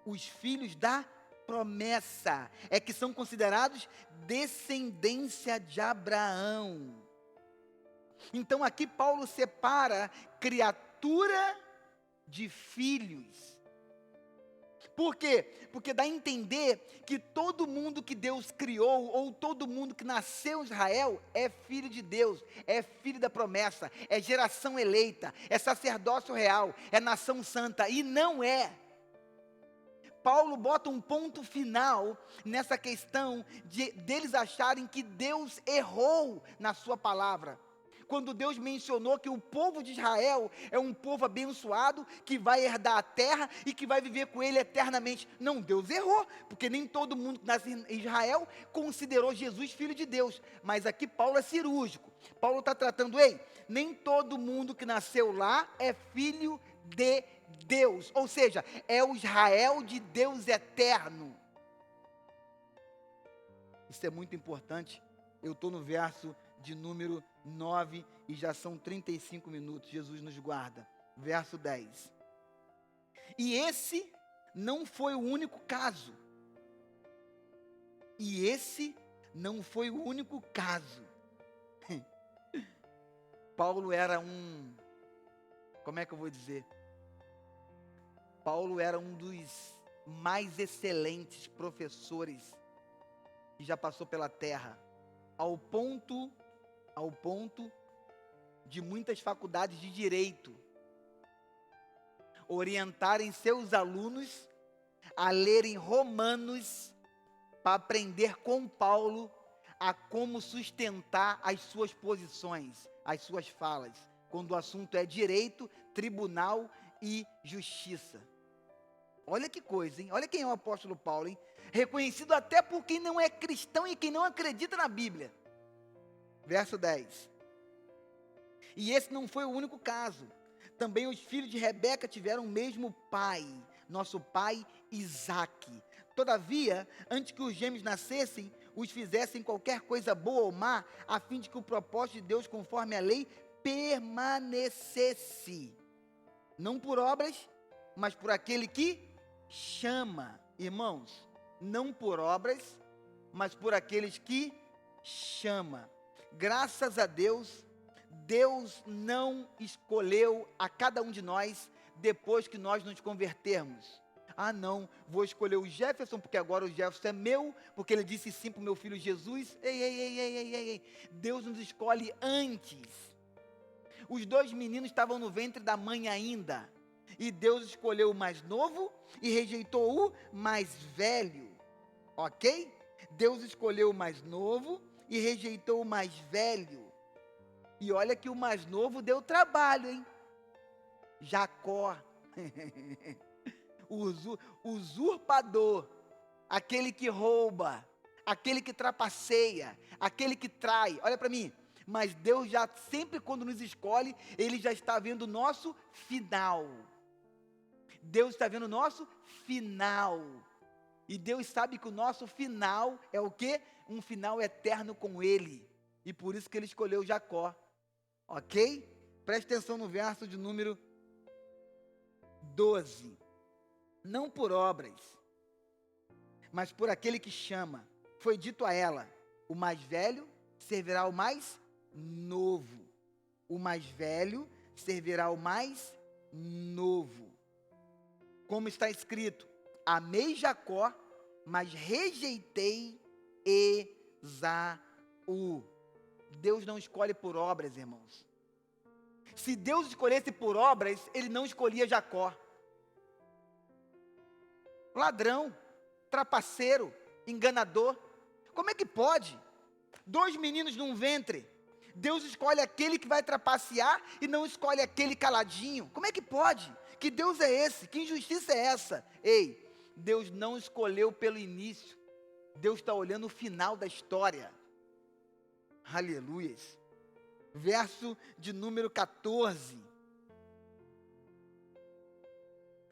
os filhos da promessa é que são considerados descendência de Abraão. Então aqui Paulo separa criatura de filhos. Por quê? Porque dá a entender que todo mundo que Deus criou, ou todo mundo que nasceu em Israel, é filho de Deus, é filho da promessa, é geração eleita, é sacerdócio real, é nação santa, e não é. Paulo bota um ponto final nessa questão deles acharem que Deus errou na sua palavra. Quando Deus mencionou que o povo de Israel é um povo abençoado, que vai herdar a terra e que vai viver com ele eternamente. Não, Deus errou, porque nem todo mundo que nasce em Israel considerou Jesus filho de Deus. Mas aqui Paulo é cirúrgico. Paulo está tratando, nem todo mundo que nasceu lá é filho de Deus. Ou seja, é o Israel de Deus eterno. Isso é muito importante. Eu estou no verso de número 9 e já são 35 minutos. Jesus nos guarda. Verso 10. E esse não foi o único caso. E esse não foi o único caso. Paulo era como é que eu vou dizer? Paulo era um dos mais excelentes professores que já passou pela terra, ao ponto de muitas faculdades de direito orientarem seus alunos a lerem Romanos para aprender com Paulo a como sustentar as suas posições, as suas falas, quando o assunto é direito, tribunal e justiça. Olha que coisa, hein? Olha quem é o apóstolo Paulo, hein? Reconhecido até por quem não é cristão e quem não acredita na Bíblia. Verso 10. E esse não foi o único caso. Também os filhos de Rebeca tiveram o mesmo pai, nosso pai Isaque. Todavia, antes que os gêmeos nascessem, os fizessem qualquer coisa boa ou má, a fim de que o propósito de Deus, conforme a lei, permanecesse. Não por obras, mas por aquele que chama. Irmãos, não por obras, mas por aqueles que chama. Graças a Deus, Deus não escolheu a cada um de nós depois que nós nos convertermos. Ah não, vou escolher o Jefferson porque agora o Jefferson é meu, porque ele disse sim para o meu filho Jesus. Ei. Deus nos escolhe antes. Os dois meninos estavam no ventre da mãe ainda. E Deus escolheu o mais novo e rejeitou o mais velho. Ok? Deus escolheu o mais novo e rejeitou o mais velho. E olha que o mais novo deu trabalho, hein? Jacó. O usurpador. Aquele que rouba. Aquele que trapaceia. Aquele que trai. Olha para mim. Mas Deus já sempre quando nos escolhe, Ele já está vendo o nosso final. Deus está vendo o nosso final. E Deus sabe que o nosso final é o quê? Um final eterno com Ele. E por isso que Ele escolheu Jacó. Ok? Preste atenção no verso de número 12. Não por obras, mas por aquele que chama. Foi dito a ela, o mais velho servirá ao mais novo. O mais velho servirá ao mais novo. Como está escrito, amei Jacó, mas rejeitei Esaú. Deus não escolhe por obras, irmãos. Se Deus escolhesse por obras, Ele não escolhia Jacó. Ladrão, trapaceiro, enganador. Como é que pode? Dois meninos num ventre. Deus escolhe aquele que vai trapacear e não escolhe aquele caladinho. Como é que pode? Que Deus é esse? Que injustiça é essa? Ei, Deus não escolheu pelo início. Deus está olhando o final da história. Aleluias. Verso de número 14.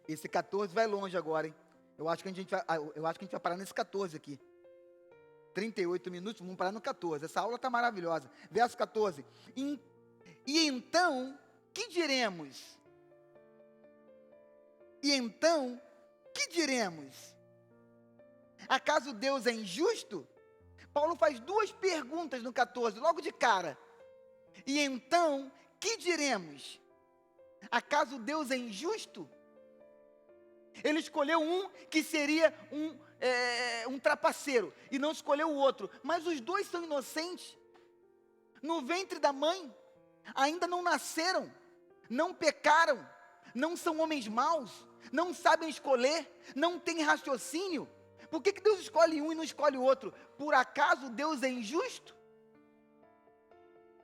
Esse 14 vai longe agora, hein? Eu acho que a gente vai parar nesse 14 aqui. 38 minutos, vamos parar no 14. Essa aula está maravilhosa. Verso 14. E então, que diremos? E então, que diremos? Acaso Deus é injusto? Paulo faz duas perguntas no 14, logo de cara. E então, que diremos? Acaso Deus é injusto? Ele escolheu um que seria um trapaceiro e não escolheu o outro. Mas os dois são inocentes. No ventre da mãe, ainda não nasceram, não pecaram, não são homens maus, não sabem escolher, não têm raciocínio. Por que Deus escolhe um e não escolhe o outro? Por acaso Deus é injusto?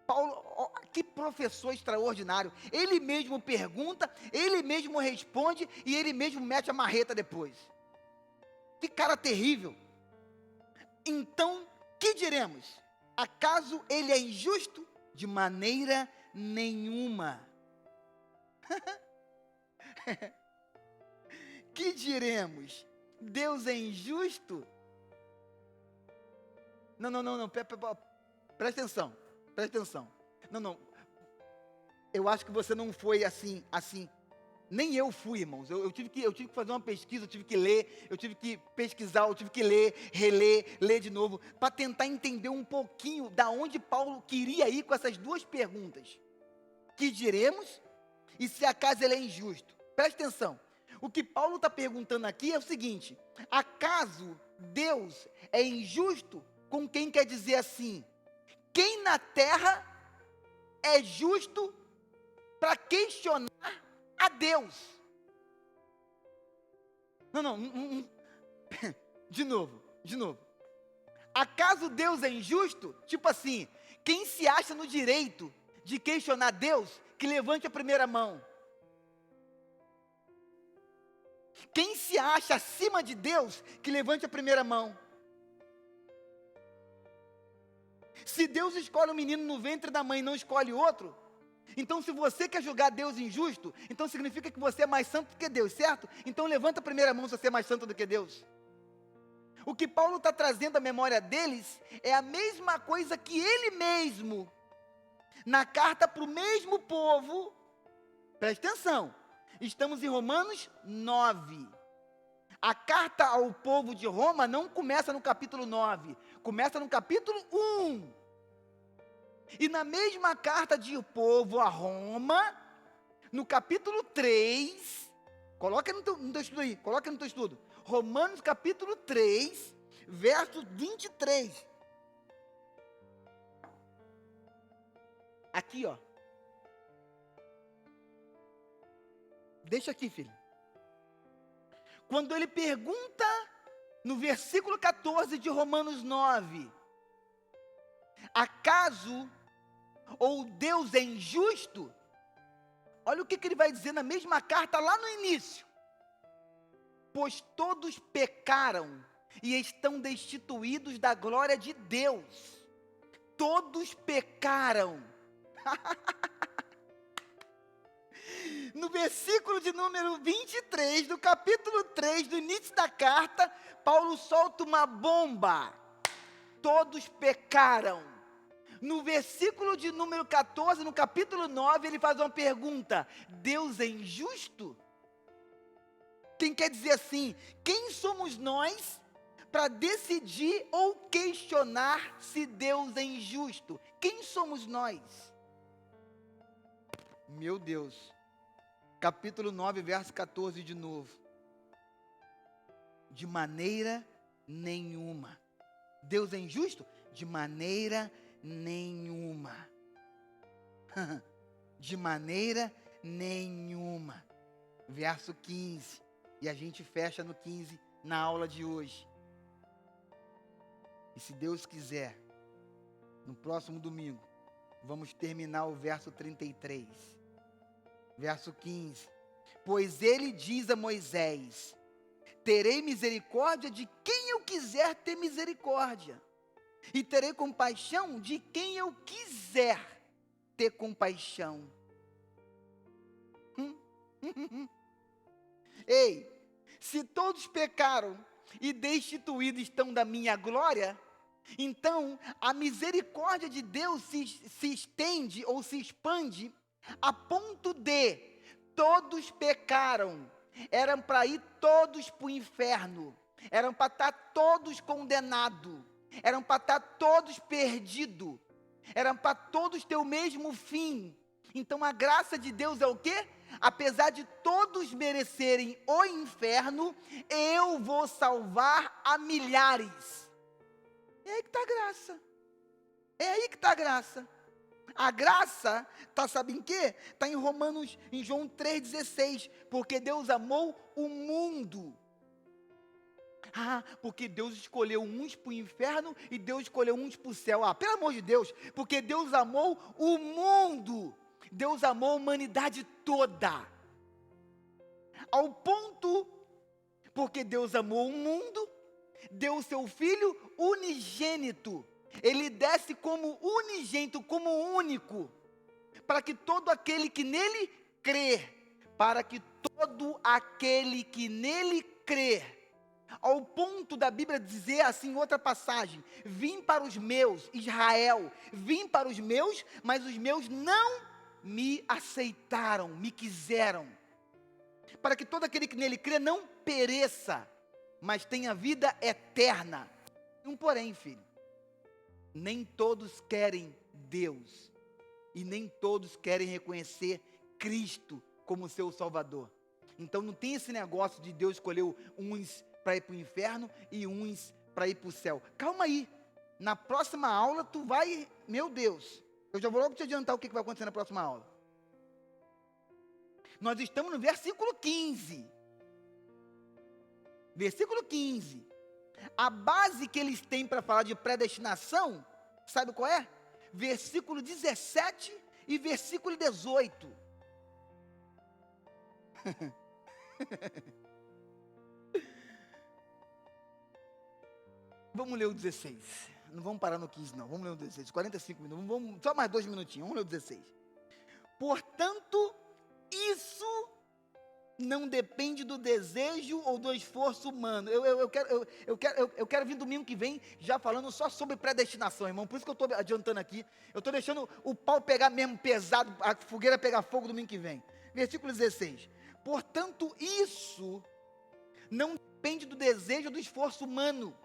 Paulo, que professor extraordinário. Ele mesmo pergunta, ele mesmo responde e ele mesmo mete a marreta depois. Que cara terrível. Então, que diremos? Acaso ele é injusto? De maneira nenhuma. Que diremos? Deus é injusto? Não, presta atenção. Não, eu acho que você não foi assim, nem eu fui, irmãos, eu tive que fazer uma pesquisa, eu tive que ler, eu tive que pesquisar, eu tive que ler, reler, ler de novo, para tentar entender um pouquinho da onde Paulo queria ir com essas duas perguntas. Que diremos? E se acaso ele é injusto? Presta atenção. O que Paulo está perguntando aqui é o seguinte: acaso Deus é injusto com quem quer dizer assim? Quem na terra é justo para questionar a Deus? Não. De novo. Acaso Deus é injusto? Tipo assim, quem se acha no direito de questionar Deus, que levante a primeira mão. Quem se acha acima de Deus, que levante a primeira mão. Se Deus escolhe um menino no ventre da mãe e não escolhe outro, então se você quer julgar Deus injusto, então significa que você é mais santo do que Deus, certo? Então levanta a primeira mão se você é mais santo do que Deus. O que Paulo está trazendo à memória deles é a mesma coisa que ele mesmo, na carta para o mesmo povo, presta atenção, estamos em Romanos 9. A carta ao povo de Roma não começa no capítulo 9, começa no capítulo 1. E na mesma carta de povo a Roma, no capítulo 3, coloca no teu estudo aí, coloca no teu estudo. Romanos capítulo 3, verso 23. Aqui, ó. Deixa aqui, filho. Quando ele pergunta, no versículo 14 de Romanos 9, acaso ou Deus é injusto? Olha o que ele vai dizer na mesma carta lá no início. Pois todos pecaram e estão destituídos da glória de Deus. Todos pecaram. No versículo de número 23, do capítulo 3, do início da carta, Paulo solta uma bomba. Todos pecaram. No versículo de número 14, no capítulo 9, ele faz uma pergunta: Deus é injusto? Quem quer dizer assim, quem somos nós para decidir ou questionar se Deus é injusto? Quem somos nós? Meu Deus. Capítulo 9, verso 14 de novo. De maneira nenhuma. Deus é injusto? De maneira nenhuma. De maneira nenhuma. Verso 15. E a gente fecha no 15 na aula de hoje. E se Deus quiser, no próximo domingo, vamos terminar o verso 33. Verso 15. Pois ele diz a Moisés: terei misericórdia de quem eu quiser ter misericórdia, e terei compaixão de quem eu quiser ter compaixão. Ei, se todos pecaram e destituídos estão da minha glória, então a misericórdia de Deus se estende ou se expande a ponto de todos pecaram, eram para ir todos para o inferno, eram para estar todos condenados, eram para estar todos perdidos. Era para todos ter o mesmo fim. Então a graça de Deus é o quê? Apesar de todos merecerem o inferno, eu vou salvar a milhares. É aí que está a graça. É aí que está a graça. A graça está, sabe em quê? Está em Romanos, em João 3,16. Porque Deus amou o mundo. Porque Deus escolheu uns para o inferno e Deus escolheu uns para o céu. Pelo amor de Deus, porque Deus amou o mundo. Deus amou a humanidade toda. Ao ponto, porque Deus amou o mundo, deu o seu Filho unigênito. Ele desce como unigênito, como único, para que todo aquele que nele crê, ao ponto da Bíblia dizer assim, outra passagem, vim para os meus, Israel, vim para os meus, mas os meus não me aceitaram, me quiseram, para que todo aquele que nele crê não pereça, mas tenha vida eterna. Porém, filho, nem todos querem Deus, e nem todos querem reconhecer Cristo como seu Salvador. Então não tem esse negócio de Deus escolher uns para ir para o inferno e uns para ir para o céu. Calma aí, na próxima aula tu vai, meu Deus, eu já vou logo te adiantar o que vai acontecer na próxima aula. Nós estamos no versículo 15. Versículo 15. A base que eles têm para falar de predestinação, sabe qual é? Versículo 17 e versículo 18. Vamos ler o 16. Não vamos parar no 15 não, vamos ler o 16. 45 minutos, só mais 2 minutinhos, vamos ler o 16. Portanto, isso não depende do desejo ou do esforço humano. Eu quero vir domingo que vem já falando só sobre predestinação, irmão. Por isso que eu estou adiantando aqui. Eu estou deixando o pau pegar mesmo pesado, a fogueira pegar fogo domingo que vem. Versículo 16. Portanto, isso não depende do desejo ou do esforço humano,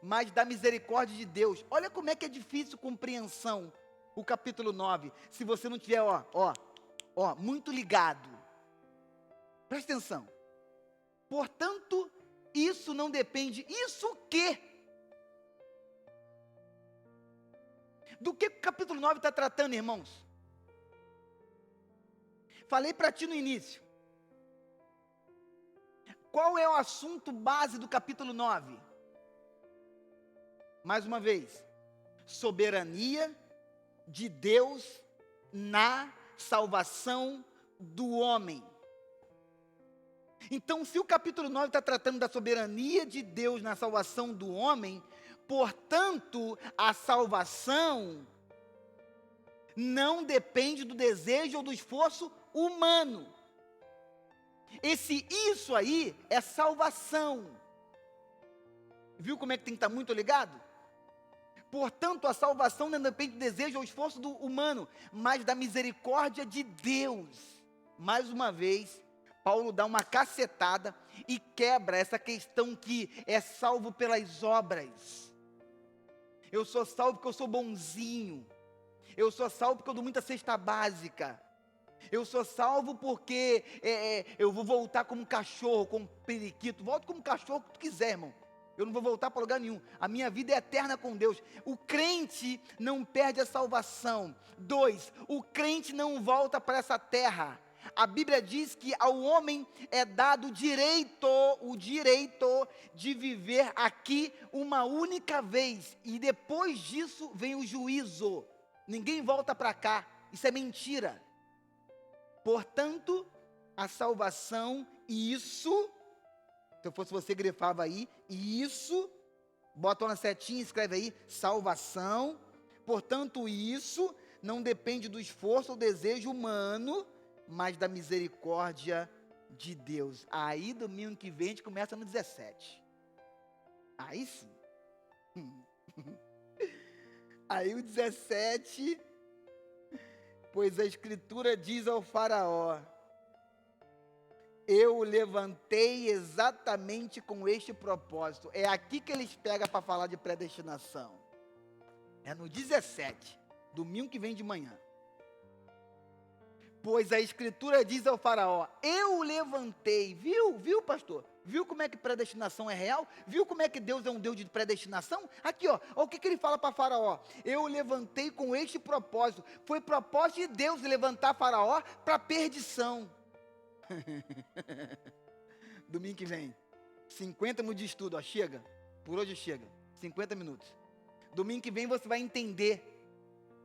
mas da misericórdia de Deus. Olha como é que é difícil compreensão o capítulo 9, se você não tiver, muito ligado. Presta atenção. Portanto, isso não depende. Isso o quê? Do que o capítulo 9 está tratando, irmãos? Falei para ti no início. Qual é o assunto base do capítulo 9? Mais uma vez. Soberania de Deus na salvação do homem. Então, se o capítulo 9 está tratando da soberania de Deus na salvação do homem, portanto, a salvação não depende do desejo ou do esforço humano. Isso aí é salvação. Viu como é que tem que estar muito ligado? Portanto, a salvação não depende do desejo ou esforço do humano, mas da misericórdia de Deus. Mais uma vez, Paulo dá uma cacetada e quebra essa questão que é salvo pelas obras. Eu sou salvo porque eu sou bonzinho. Eu sou salvo porque eu dou muita cesta básica. Eu sou salvo porque eu vou voltar como um cachorro, como um periquito. Volto como um cachorro que tu quiser, irmão. Eu não vou voltar para lugar nenhum. A minha vida é eterna com Deus. O crente não perde a salvação. 2, o crente não volta para essa terra. A Bíblia diz que ao homem é dado o direito de viver aqui uma única vez. E depois disso vem o juízo. Ninguém volta para cá. Isso é mentira. Portanto, a salvação, isso, se eu fosse você, grifava aí, isso, bota uma setinha e escreve aí, salvação. Portanto, isso não depende do esforço ou desejo humano, mas da misericórdia de Deus. Aí, domingo que vem, a gente começa no 17. Aí sim. Aí o 17, pois a Escritura diz ao faraó, eu o levantei exatamente com este propósito. É aqui que eles pegam para falar de predestinação. É no 17. Domingo que vem de manhã. Pois a Escritura diz ao faraó, eu o levantei. Viu, pastor? Viu como é que predestinação é real? Viu como é que Deus é um Deus de predestinação? Aqui, ó o que ele fala para faraó? Eu o levantei com este propósito. Foi propósito de Deus levantar faraó para perdição. Domingo que vem, 50 minutos de estudo, ó, chega. Por hoje chega, 50 minutos. Domingo que vem você vai entender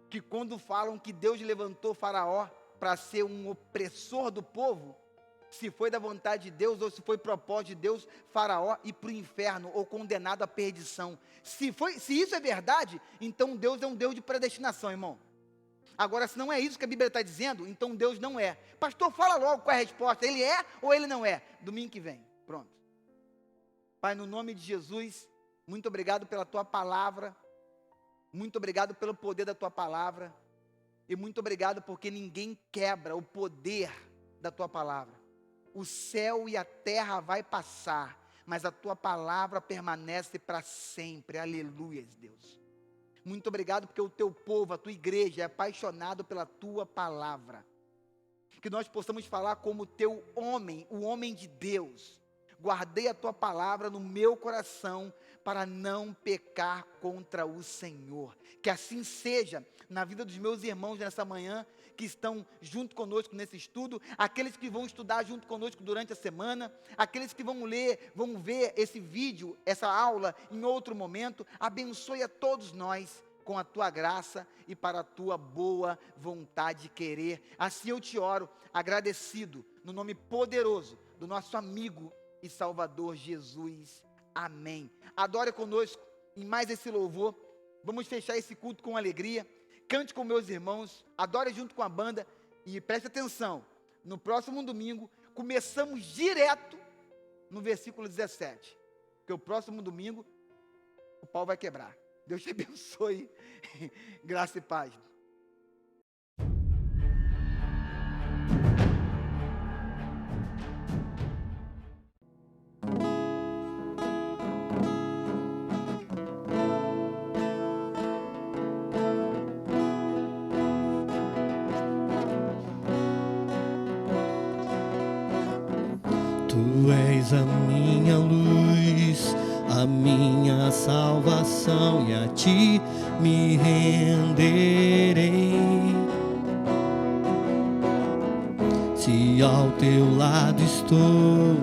que quando falam que Deus levantou faraó para ser um opressor do povo, se foi da vontade de Deus ou se foi propósito de Deus, faraó ir para o inferno ou condenado à perdição. Se isso é verdade, então Deus é um Deus de predestinação, irmão. Agora, se não é isso que a Bíblia está dizendo, então Deus não é. Pastor, fala logo qual é a resposta, ele é ou ele não é? Domingo que vem, pronto. Pai, no nome de Jesus, muito obrigado pela tua palavra, muito obrigado pelo poder da tua palavra, e muito obrigado porque ninguém quebra o poder da tua palavra. O céu e a terra vai passar, mas a tua palavra permanece para sempre. Aleluia, Deus. Muito obrigado porque o teu povo, a tua igreja é apaixonado pela tua palavra. Que nós possamos falar como teu homem, o homem de Deus. Guardei a tua palavra no meu coração para não pecar contra o Senhor. Que assim seja na vida dos meus irmãos nessa manhã, que estão junto conosco nesse estudo, aqueles que vão estudar junto conosco durante a semana, aqueles que vão ler, vão ver esse vídeo, essa aula em outro momento. Abençoe a todos nós com a tua graça e para a tua boa vontade de querer. Assim eu te oro, agradecido, no nome poderoso do nosso amigo e Salvador Jesus. Amém. Adore conosco em mais esse louvor. Vamos fechar esse culto com alegria. Cante com meus irmãos, adore junto com a banda e preste atenção. No próximo domingo, começamos direto no versículo 17. Porque o próximo domingo, o pau vai quebrar. Deus te abençoe. Graça e paz. Tu és a minha luz, a minha salvação, e a ti me renderei. Se ao teu lado estou,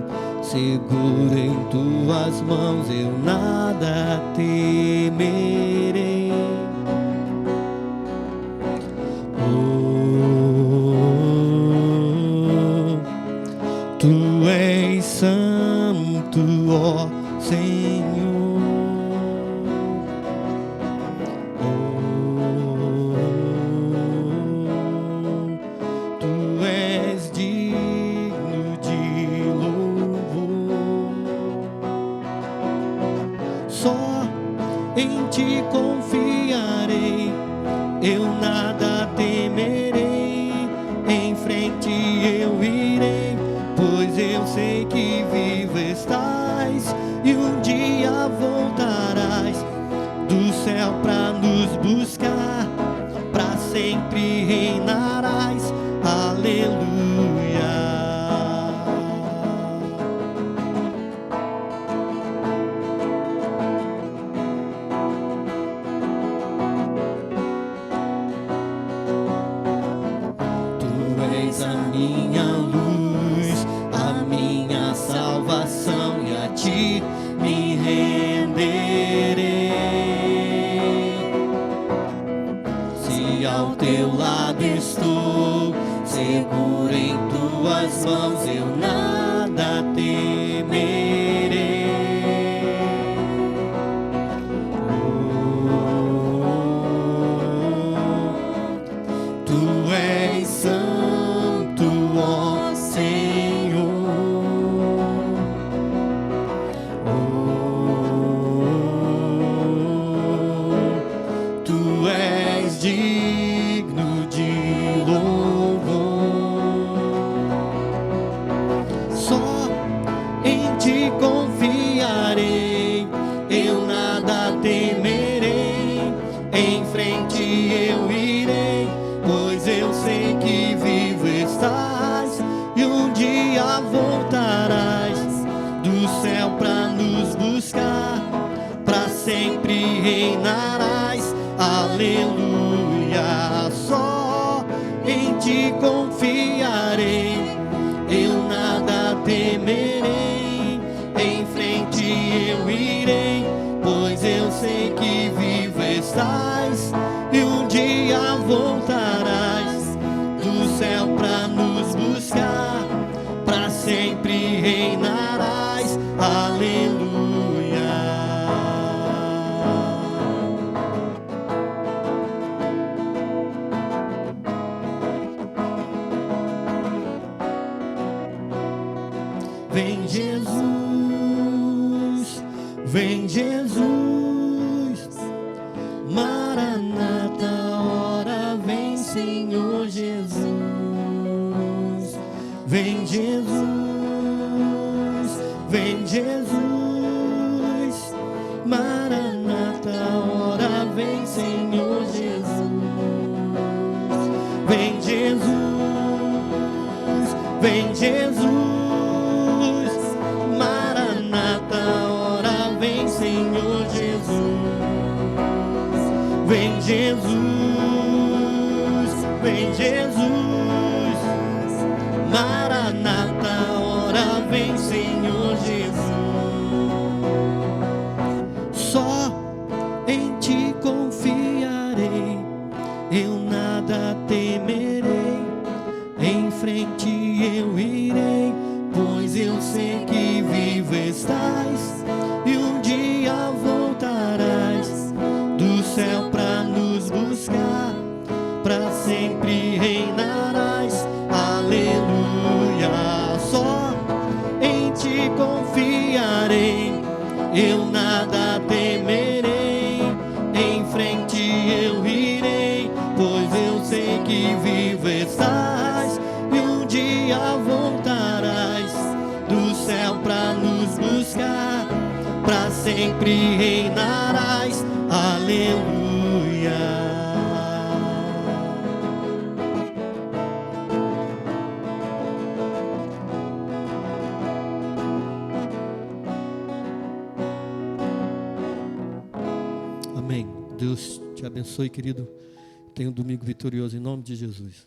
seguro em tuas mãos, eu nada temerei. Tu és santo, ó Senhor. Tu és digno de louvor. Só em ti confiarei, eu nada temerei. Em frente eu irei, pois eu sei que vivo estás e um dia voltarás do céu pra nos buscar, pra sempre reinarás. Aleluia. Tu és a minha luz, a minha salvação, e a ti me renderei. Se ao teu lado estou, seguro em tuas mãos, eu nada temerei. Tu és santo, ó Senhor. Tu és digno de louvor. buscar, para sempre reinarás. Aleluia, só em ti confiarei, eu nada temerei, em frente eu irei, pois eu sei que vivo estás, e um dia voltarás do céu pra nos buscar, pra sempre reinarás. Aleluia. Vem Jesus, vem Jesus, Maranata, ora vem Senhor Jesus. Vem Jesus, vem Jesus, Maranata, ora vem Senhor Jesus. Vem Jesus, vem Jesus, Senhor Jesus. Vem Jesus, vem Jesus, Maranata, ora vem Senhor Jesus. Só em ti confiarei, eu nada temerei, em frente eu irei, pois eu sei que vivo estás, e um dia voltarás do céu pra nos buscar, pra sempre reinarás. Aleluia, só em ti confiarei, eu nada temerei, em frente eu irei, pois eu sei que vivo estás, e um dia voltarás do céu pra nos buscar, pra sempre reinarás. Aleluia. Amém. Deus te abençoe, querido. Tenha um domingo vitorioso em nome de Jesus.